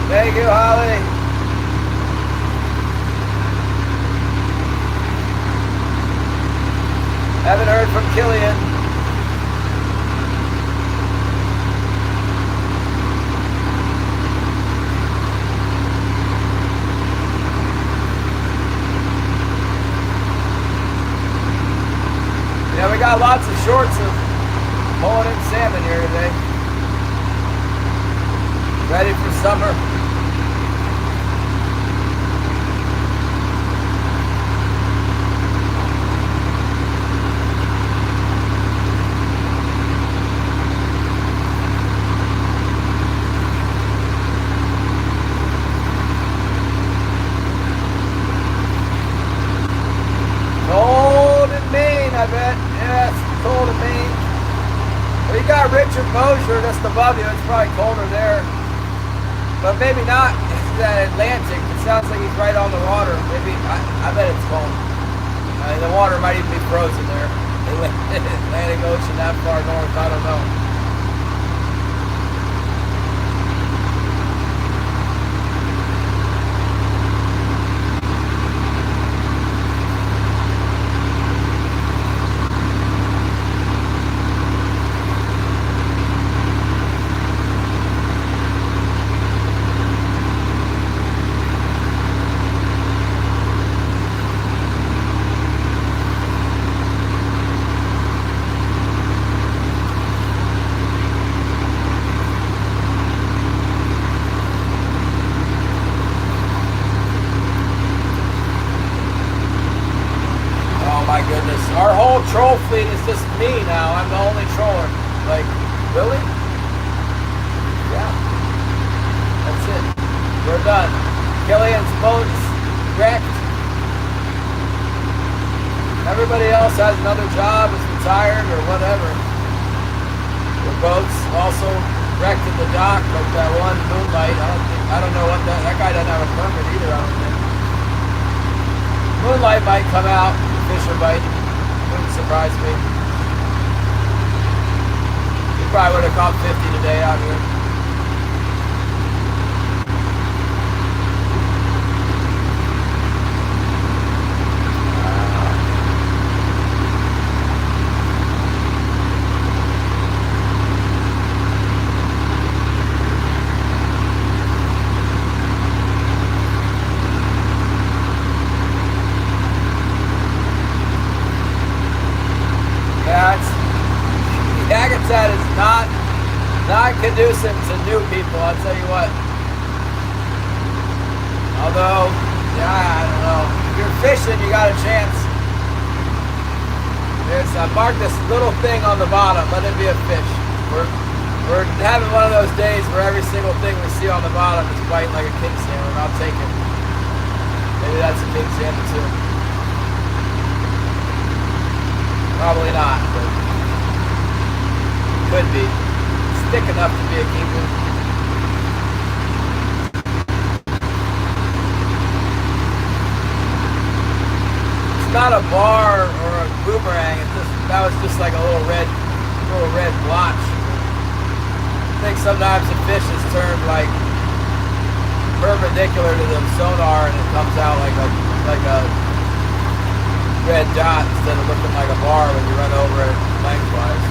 Speaker 1: Thank you, Holly. Haven't heard from Killian. Yeah, we got lots of shorts of pulling in salmon here today. Ready for summer. Just above you, it's probably colder there, but maybe not. It's that Atlantic. It sounds like he's right on the water. Maybe I bet it's cold. The water might even be frozen there. Atlantic Ocean that far north, I don't know. Our whole troll fleet is just me now. I'm the only troller. Like, really? Yeah. That's it. We're done. Killian's boat's wrecked. Everybody else has another job, is retired or whatever. The boat's also wrecked at the dock, like that one Moonlight. I don't know what that guy doesn't have a permit either, I don't think. Moonlight might come out, fish or bite. Wouldn't surprise me. You probably would have caught 50 today out here. That is not conducive to new people, I'll tell you what. Although, yeah, I don't know. If you're fishing, you got a chance. I marked this little thing on the bottom. Let it be a fish. We're having one of those days where every single thing we see on the bottom is biting like a king salmon. I'll take it. Maybe that's a king salmon too. Probably not, but could be. It's thick enough to be a keeper. It's not a bar or a boomerang. That was just like a little red blotch. I think sometimes the fish is turned like perpendicular to the sonar and it comes out like a red dot instead of looking like a bar when you run over it lengthwise.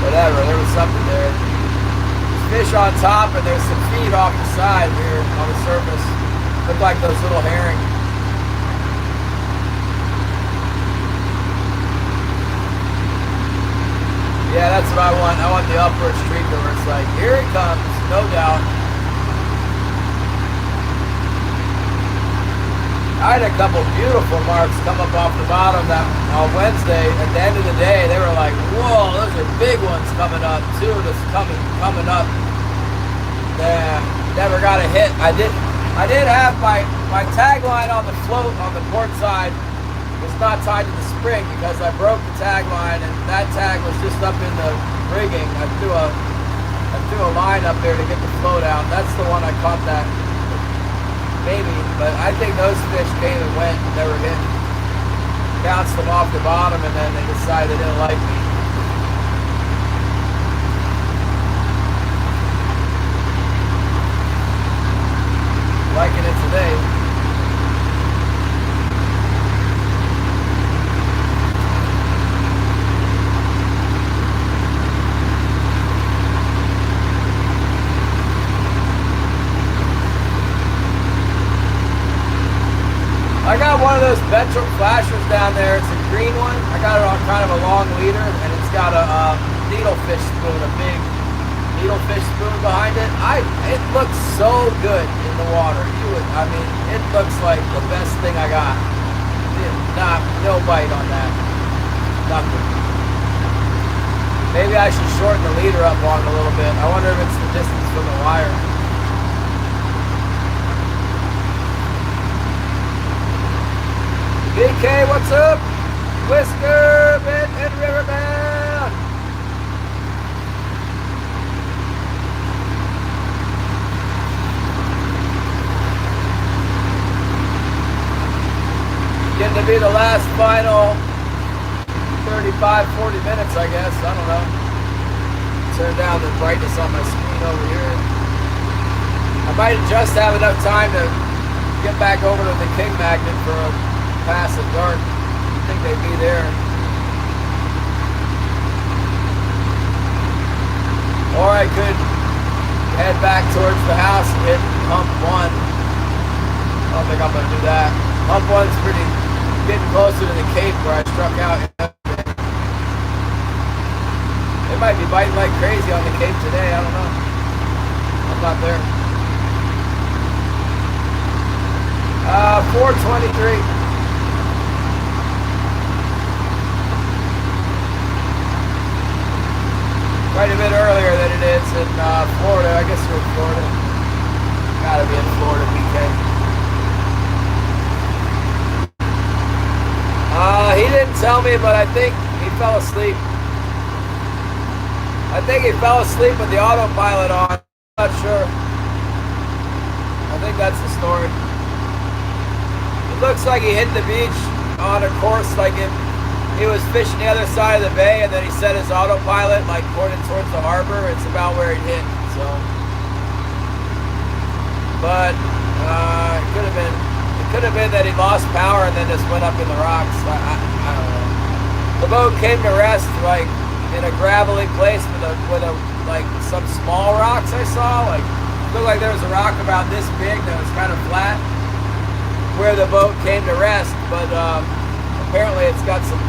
Speaker 1: Whatever, there was something there. There's fish on top and there's some feet off the side here on the surface. Look like those little herring. Yeah, that's what I want. I want the upward streaker where it's like, here it comes, no doubt. I had a couple beautiful marks come up off the bottom that on Wednesday. At the end of the day, they were like, whoa, those are big ones coming up. Two just coming up. Yeah, never got a hit. I did have my tag line on the float on the port side was not tied to the spring because I broke the tag line and that tag was just up in the rigging. I threw a line up there to get the float out. That's the one I caught that. Maybe, but I think those fish came and went and never hit. Bounced them off the bottom and then they decided they didn't like me. Liking it today. I got one of those Metro flashers down there. It's a green one. I got it on kind of a long leader, and it's got a needlefish spoon, a big needlefish spoon behind it. It looks so good in the water. It looks like the best thing I got. No bite on that. Nothing. Maybe I should shorten the leader up on it a little bit. I wonder if it's the distance from the wire. BK, what's up? Whisker, Ben, and Riverman. Getting to be the last final 35, 40 minutes, I guess. I don't know. Turn down the brightness on my screen over here. I might just have enough time to get back over to the King Magnet for a pass at dark. I think they'd be there. Or I could head back towards the house and hit hump 1. I don't think I'm going to do that. Hump 1's getting closer to the Cape where I struck out. They might be biting like crazy on the Cape today. I don't know. I'm not there. 423. Quite a bit earlier than it is in Florida. I guess you're in Florida. Gotta be in Florida, BK. He didn't tell me, but I think he fell asleep. I think he fell asleep with the autopilot on. I'm not sure. I think that's the story. It looks like he hit the beach on a course like he was fishing the other side of the bay, and then he set his autopilot like pointed towards the harbor. It's about where he hit. So, but it could have been that he lost power and then just went up in the rocks. I don't know. The boat came to rest like in a gravelly place with like some small rocks I saw. Like it looked like there was a rock about this big that was kind of flat where the boat came to rest, but apparently it's got some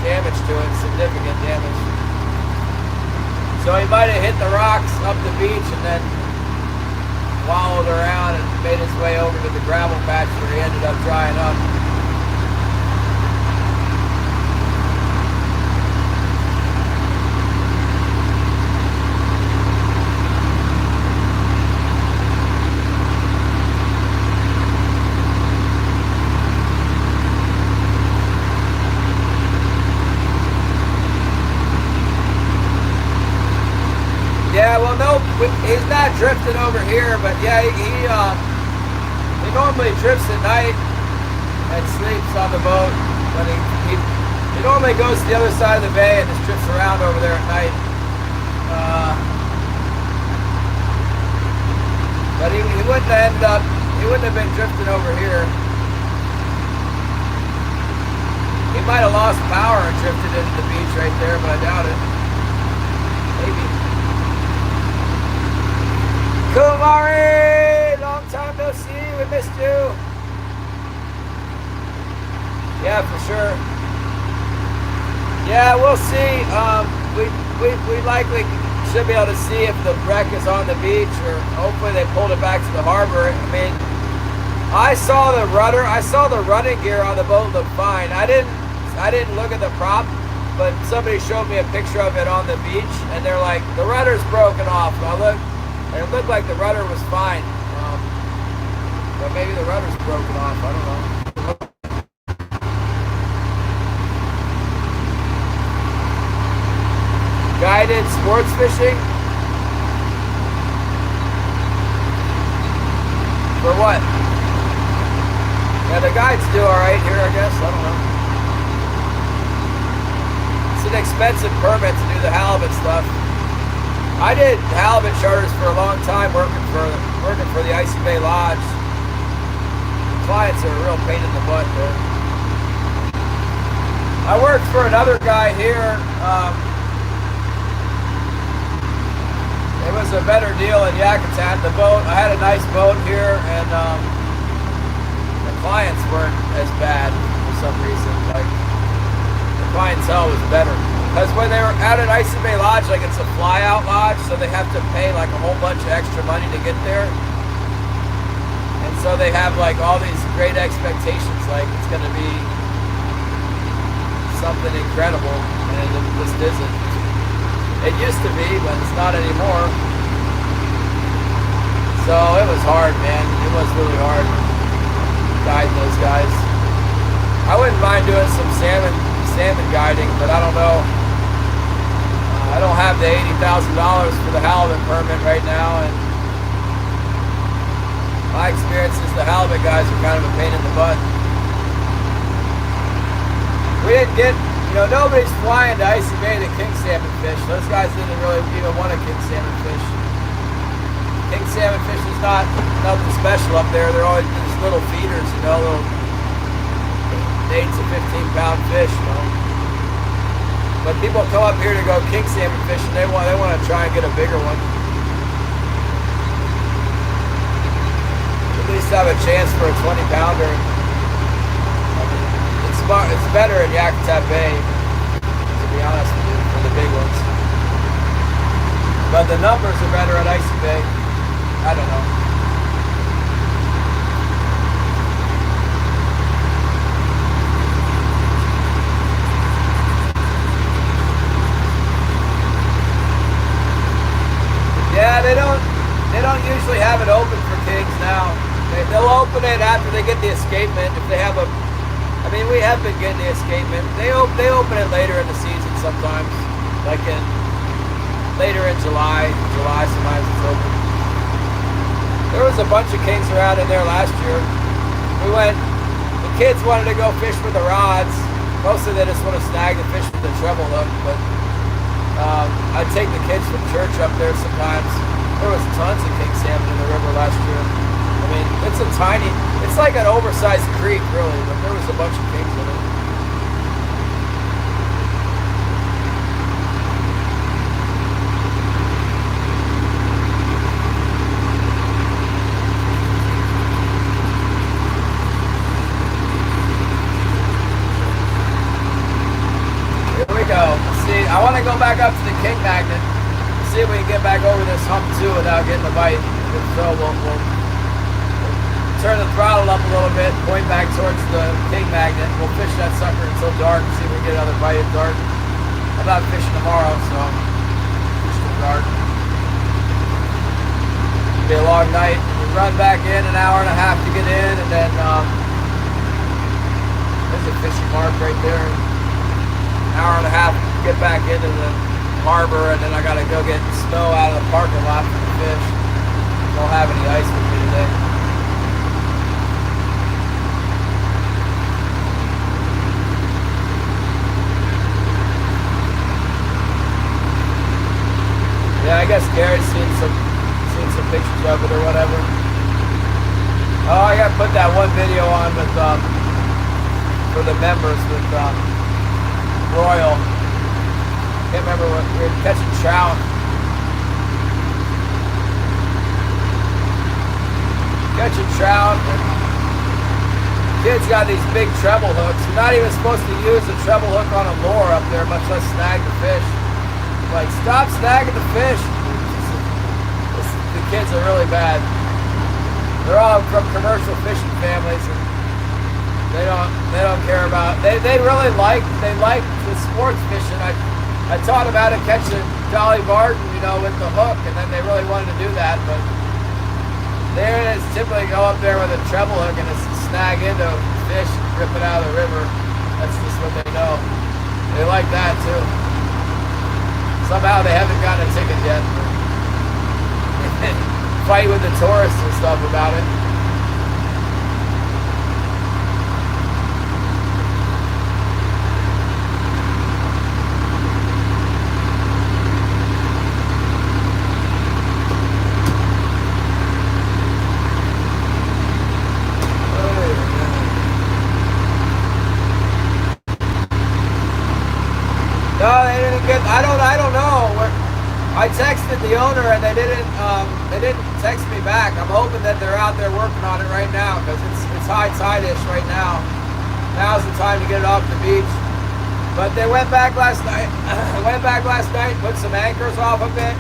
Speaker 1: damage to it, significant damage. So he might have hit the rocks up the beach and then wallowed around and made his way over to the gravel patch where he ended up drying up. Yeah, well, no, over here, but yeah, he normally drifts at night and sleeps on the boat. But he normally goes to the other side of the bay and just drifts around over there at night. But he wouldn't have ended up. He wouldn't have been drifting over here. He might have lost power and drifted into the beach right there, but I doubt it. Maybe. Kumari! Long time no see. We missed you. Yeah, for sure. Yeah, we'll see. We likely should be able to see if the wreck is on the beach, or hopefully they pulled it back to the harbor. I mean, I saw the rudder. I saw the running gear on the boat look fine. I didn't look at the prop, but somebody showed me a picture of it on the beach, and they're like, the rudder's broken off. And I looked, and it looked like the rudder was fine. But maybe the rudder's broken off. I don't know. Guided sports fishing? For what? Yeah, the guides do alright here, I guess. I don't know. It's an expensive permit to do the halibut stuff. I did halibut charters for a long time working for the Icy Bay Lodge. Clients are a real pain in the butt there. I worked for another guy here. It was a better deal in Yakutat. The boat, I had a nice boat here, and the clients weren't as bad for some reason. Like, the clientele was better. Because when they were out at Icy Bay Lodge, like, it's a fly-out lodge, so they have to pay like a whole bunch of extra money to get there. And so they have like all these great expectations, like it's going to be something incredible, and it just isn't. It used to be, but it's not anymore. So it was hard, man. It was really hard guiding those guys. I wouldn't mind doing some salmon guiding, but I don't know. I don't have the $80,000 for the halibut permit right now, and my experience is the halibut guys are kind of a pain in the butt. We didn't get, nobody's flying to Icy Bay to king salmon fish. Those guys didn't really even want to king salmon fish. King salmon fish is nothing special up there. They're always just little feeders, little 8 to 15-pound fish, But people come up here to go king salmon fish, and they want to try and get a bigger one. At least have a chance for a 20-pounder. It's better in Yakutat Bay, to be honest with you, for the big ones. But the numbers are better at Icy Bay. I don't know. Yeah, they don't usually have it open for kings now. They'll open it after they get the escapement. If they have we have been getting the escapement. They open it later in the season sometimes, like later in July. Sometimes it's open. There was a bunch of kings around in there last year. The kids wanted to go fish with the rods. Mostly they just want to snag the fish with the treble hook, but I'd take the kids from church up there sometimes. There was tons of king salmon in the river last year. I mean, it's like an oversized creek, really, but there was a bunch of kings in it. Here we go. Let's see, I want to go back up to the king magnet. See if we can get back over this hump too without getting a bite. If so, we'll turn the throttle up a little bit, point back towards the king magnet. We'll fish that sucker until dark and see if we can get another bite at dark. I'm not fishing tomorrow, so fish till dark. It'll be a long night. We run back in an hour and a half to get in, and then there's a fishing mark right there. An hour and a half to get back into the harbor, and then I gotta go get snow out of the parking lot for the fish. So Don't have any ice with me today. Yeah, I guess Gary's seen some pictures of it or whatever. Oh, I gotta put that one video on with for the members with Royal. Can't remember what we were catching trout. Catching trout. Kids got these big treble hooks. You're not even supposed to use a treble hook on a lure up there, much less snag the fish. Like, stop snagging the fish. The kids are really bad. They're all from commercial fishing families, and they don't care about. They really like the sports fishing. I taught them how to catch a Dolly Varden, you know, with the hook, and then they really wanted to do that. But they typically go up there with a treble hook and it's snag into fish, rip it out of the river. That's just what they know. They like that too. Somehow they haven't gotten a ticket yet. Fight with the tourists and stuff about it. No, they didn't get. I don't know. I texted the owner and they didn't text me back. I'm hoping that they're out there working on it right now because it's high tide-ish right now. Now's the time to get it off the beach. But they went back last night. Put some anchors off of it,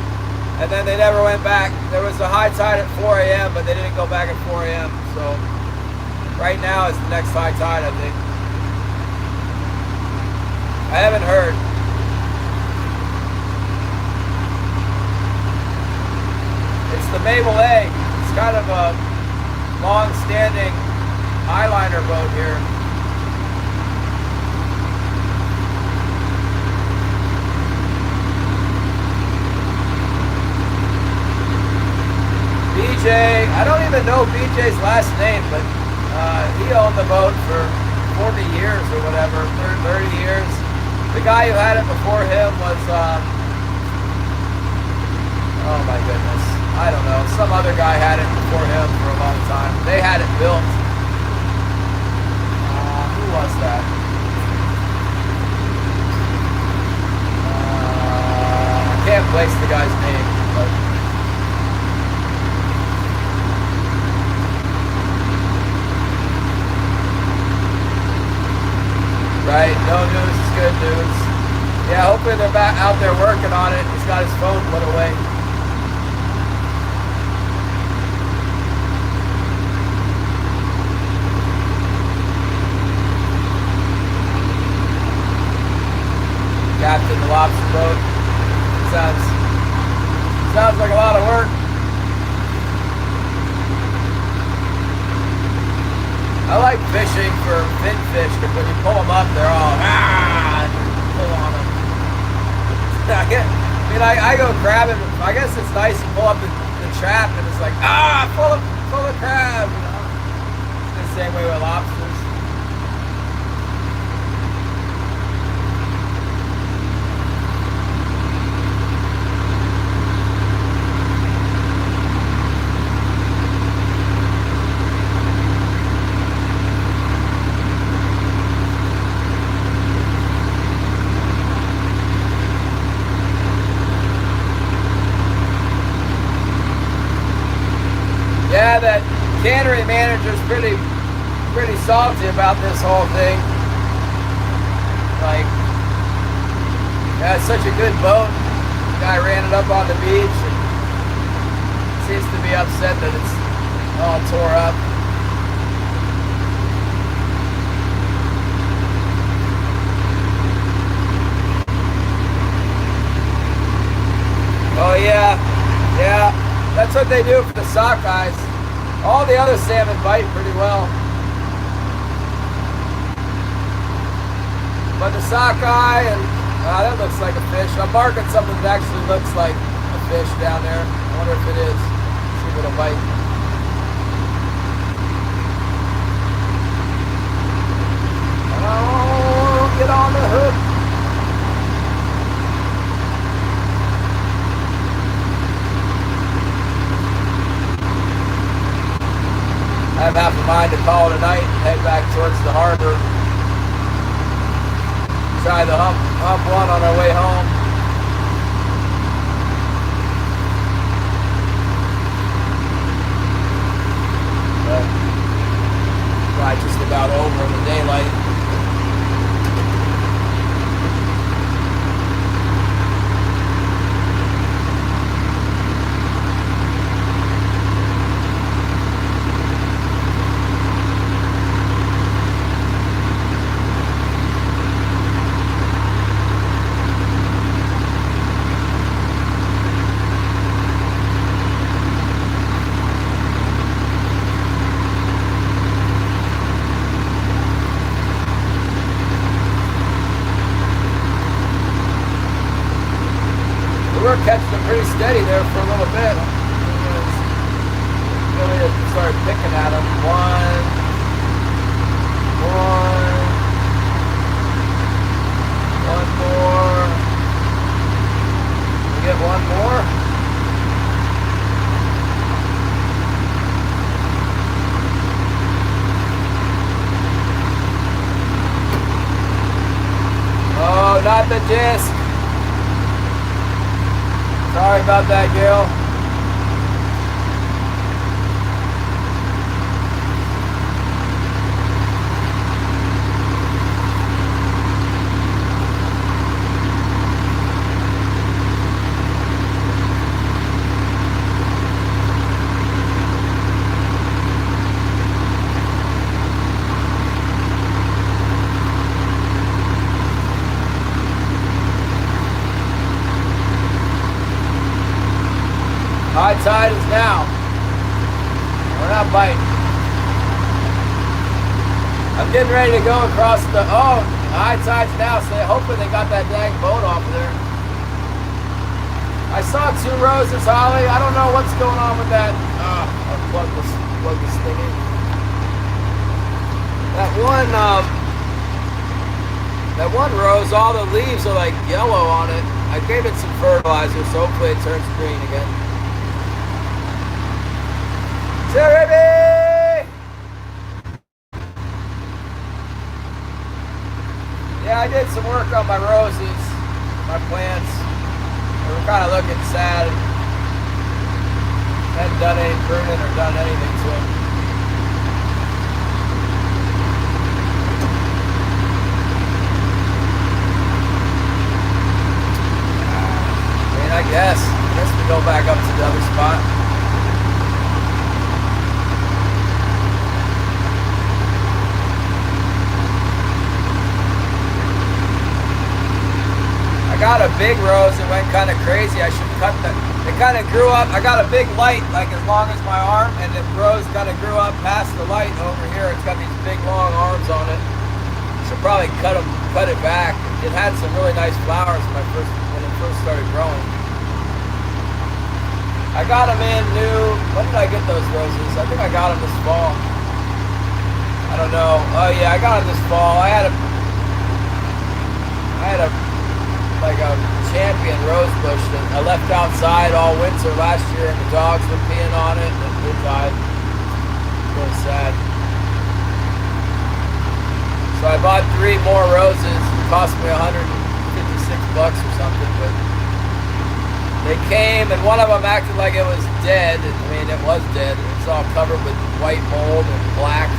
Speaker 1: and then they never went back. There was a high tide at 4 a.m., but they didn't go back at 4 a.m. So right now is the next high tide, I think. I haven't heard. It's the Mabel Egg. It's kind of a long-standing eyeliner boat here. BJ, I don't even know BJ's last name, but he owned the boat for 40 years or whatever, 30 years. The guy who had it before him was, oh my goodness. I don't know. Some other guy had it before him for a long time. They had it built. Who was that? I can't place the guy's name. But right? No news is good news. Yeah, hopefully they're back out there working on it. He's got his phone put away. Captain the lobster boat. Sounds like a lot of work. I like fishing for fin fish because when you pull them up, they're all and you pull on them. I go crabbing. I guess it's nice to pull up the trap and it's like full of crab. You know, it's the same way with lobsters. Yeah, that cannery manager's pretty salty about this whole thing. Like, yeah, it's such a good boat. The guy ran it up on the beach and seems to be upset that it's all tore up. Oh yeah, yeah. That's what they do for the sockeyes. All the other salmon bite pretty well. But the sockeye, and that looks like a fish. I'm marking something that actually looks like a fish down there. I wonder if it is. See if little bite. Oh, get on the hook. I have half a mind to call it a night and head back towards the harbor. Try the hump one on our way home. But probably just about over in the daylight. We were catching them pretty steady there for a little bit. Really started picking at them. One. One more. We get one more. Oh, not the disc. Sorry about that, Gail. High tide is now. We're not biting. I'm getting ready to go across the, high tide's now, so hopefully they got that dang boat off of there. I saw 2 roses, Holly. I don't know what's going on with that. I'll plug this thing in. That one rose, all the leaves are like yellow on it. I gave it some fertilizer, so hopefully it turns green again. Jeremy! Yeah, I did some work on my roses, my plants. They were kind of looking sad. Hadn't done any pruning or done anything to them. I guess we go back up to the other spot. I got a big rose that went kind of crazy. I should cut that. It kind of grew up. I got a big light, like as long as my arm, and the rose kind of grew up past the light over here. It's got these big long arms on it. Should probably cut it back. It had some really nice flowers when it first started growing. I got them in new. When did I get those roses? I think I got them this fall. I don't know. Oh yeah, I got them this fall. I had a champion rose bush that I left outside all winter last year, and the dogs were peeing on it, and it died. Really sad. So I bought 3 more roses. It cost me $156 or something, but they came, and one of them acted like it was dead. I mean, it was dead. It's all covered with white mold and black.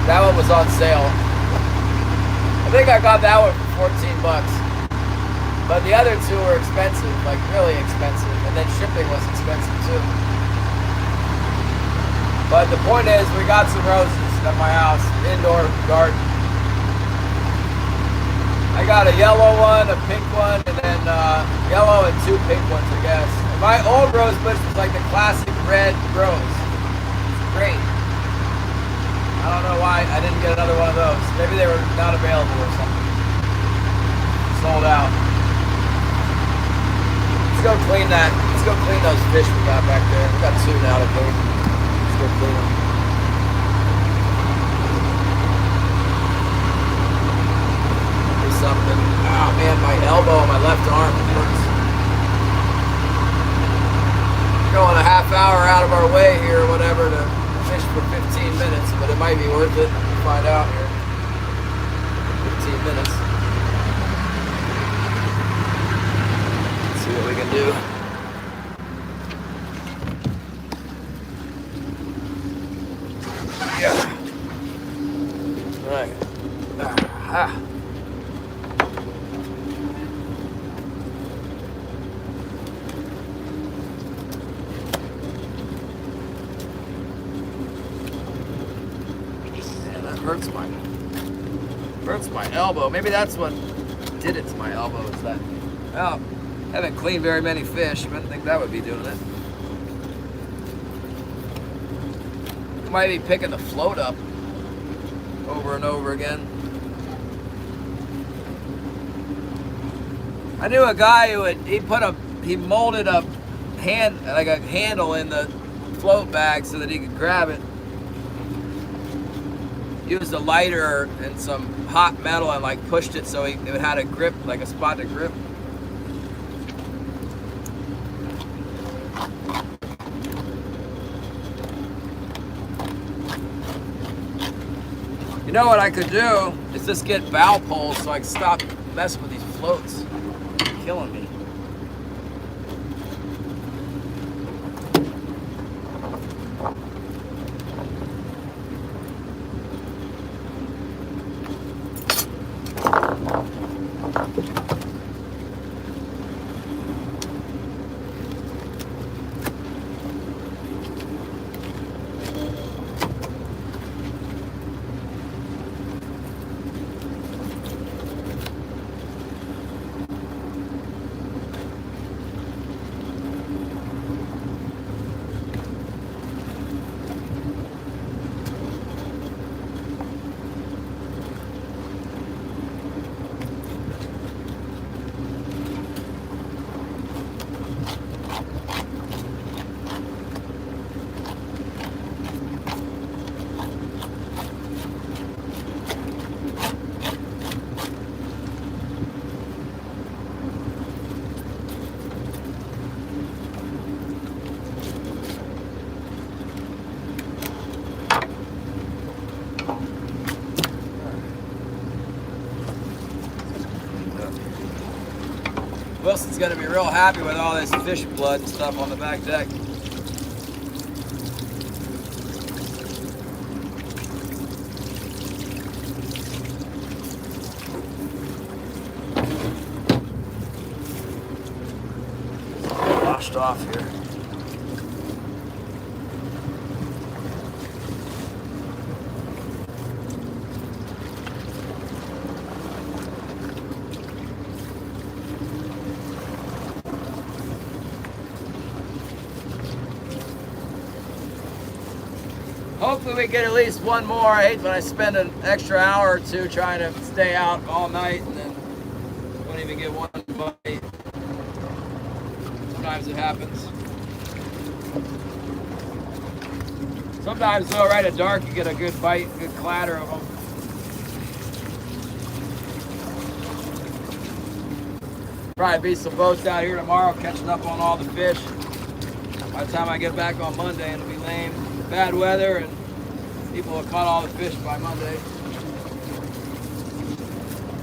Speaker 1: That one was on sale. I think I got that one for $14. But the other 2 were expensive, like really expensive. And then shipping was expensive too. But the point is, we got some roses at my house, indoor garden. I got a yellow one, a pink one, and then yellow and 2 pink ones, I guess. And my old rose bush was like the classic red rose. It's great. I don't know why I didn't get another one of those. Maybe they were not available or something. Sold out. Let's go clean that. Let's Let's go clean those fish we got back there. We got 2 now to clean. Let's go clean them. Do something. Oh man, my elbow on my left arm hurts. Going a half hour out of our way here or whatever to fish for 15 minutes, but it might be worth it. We'll find out here. 15 minutes. Let's see what we can do. Yeah. All right. Ah. Hurts my elbow. Maybe that's what did it to my elbow. Is that? Well, I haven't cleaned very many fish. I didn't think that would be doing it. Might be picking the float up over and over again. I knew a guy who he molded a handle in the float bag so that he could grab it. Used a lighter and some hot metal and like pushed it so it had a grip, like a spot to grip. You know what I could do is just get bow poles so I can stop messing with these floats. They're killing me. Wilson's gonna be real happy with all this fish blood and stuff on the back deck. Washed off here. Hopefully we get at least one more. I hate when I spend an extra hour or two trying to stay out all night and then don't even get one bite. Sometimes it happens. Sometimes though, right at dark, you get a good bite, good clatter of them. Probably be some boats out here tomorrow catching up on all the fish. By the time I get back on Monday, it'll be lame. Bad weather and people will caught all the fish by Monday.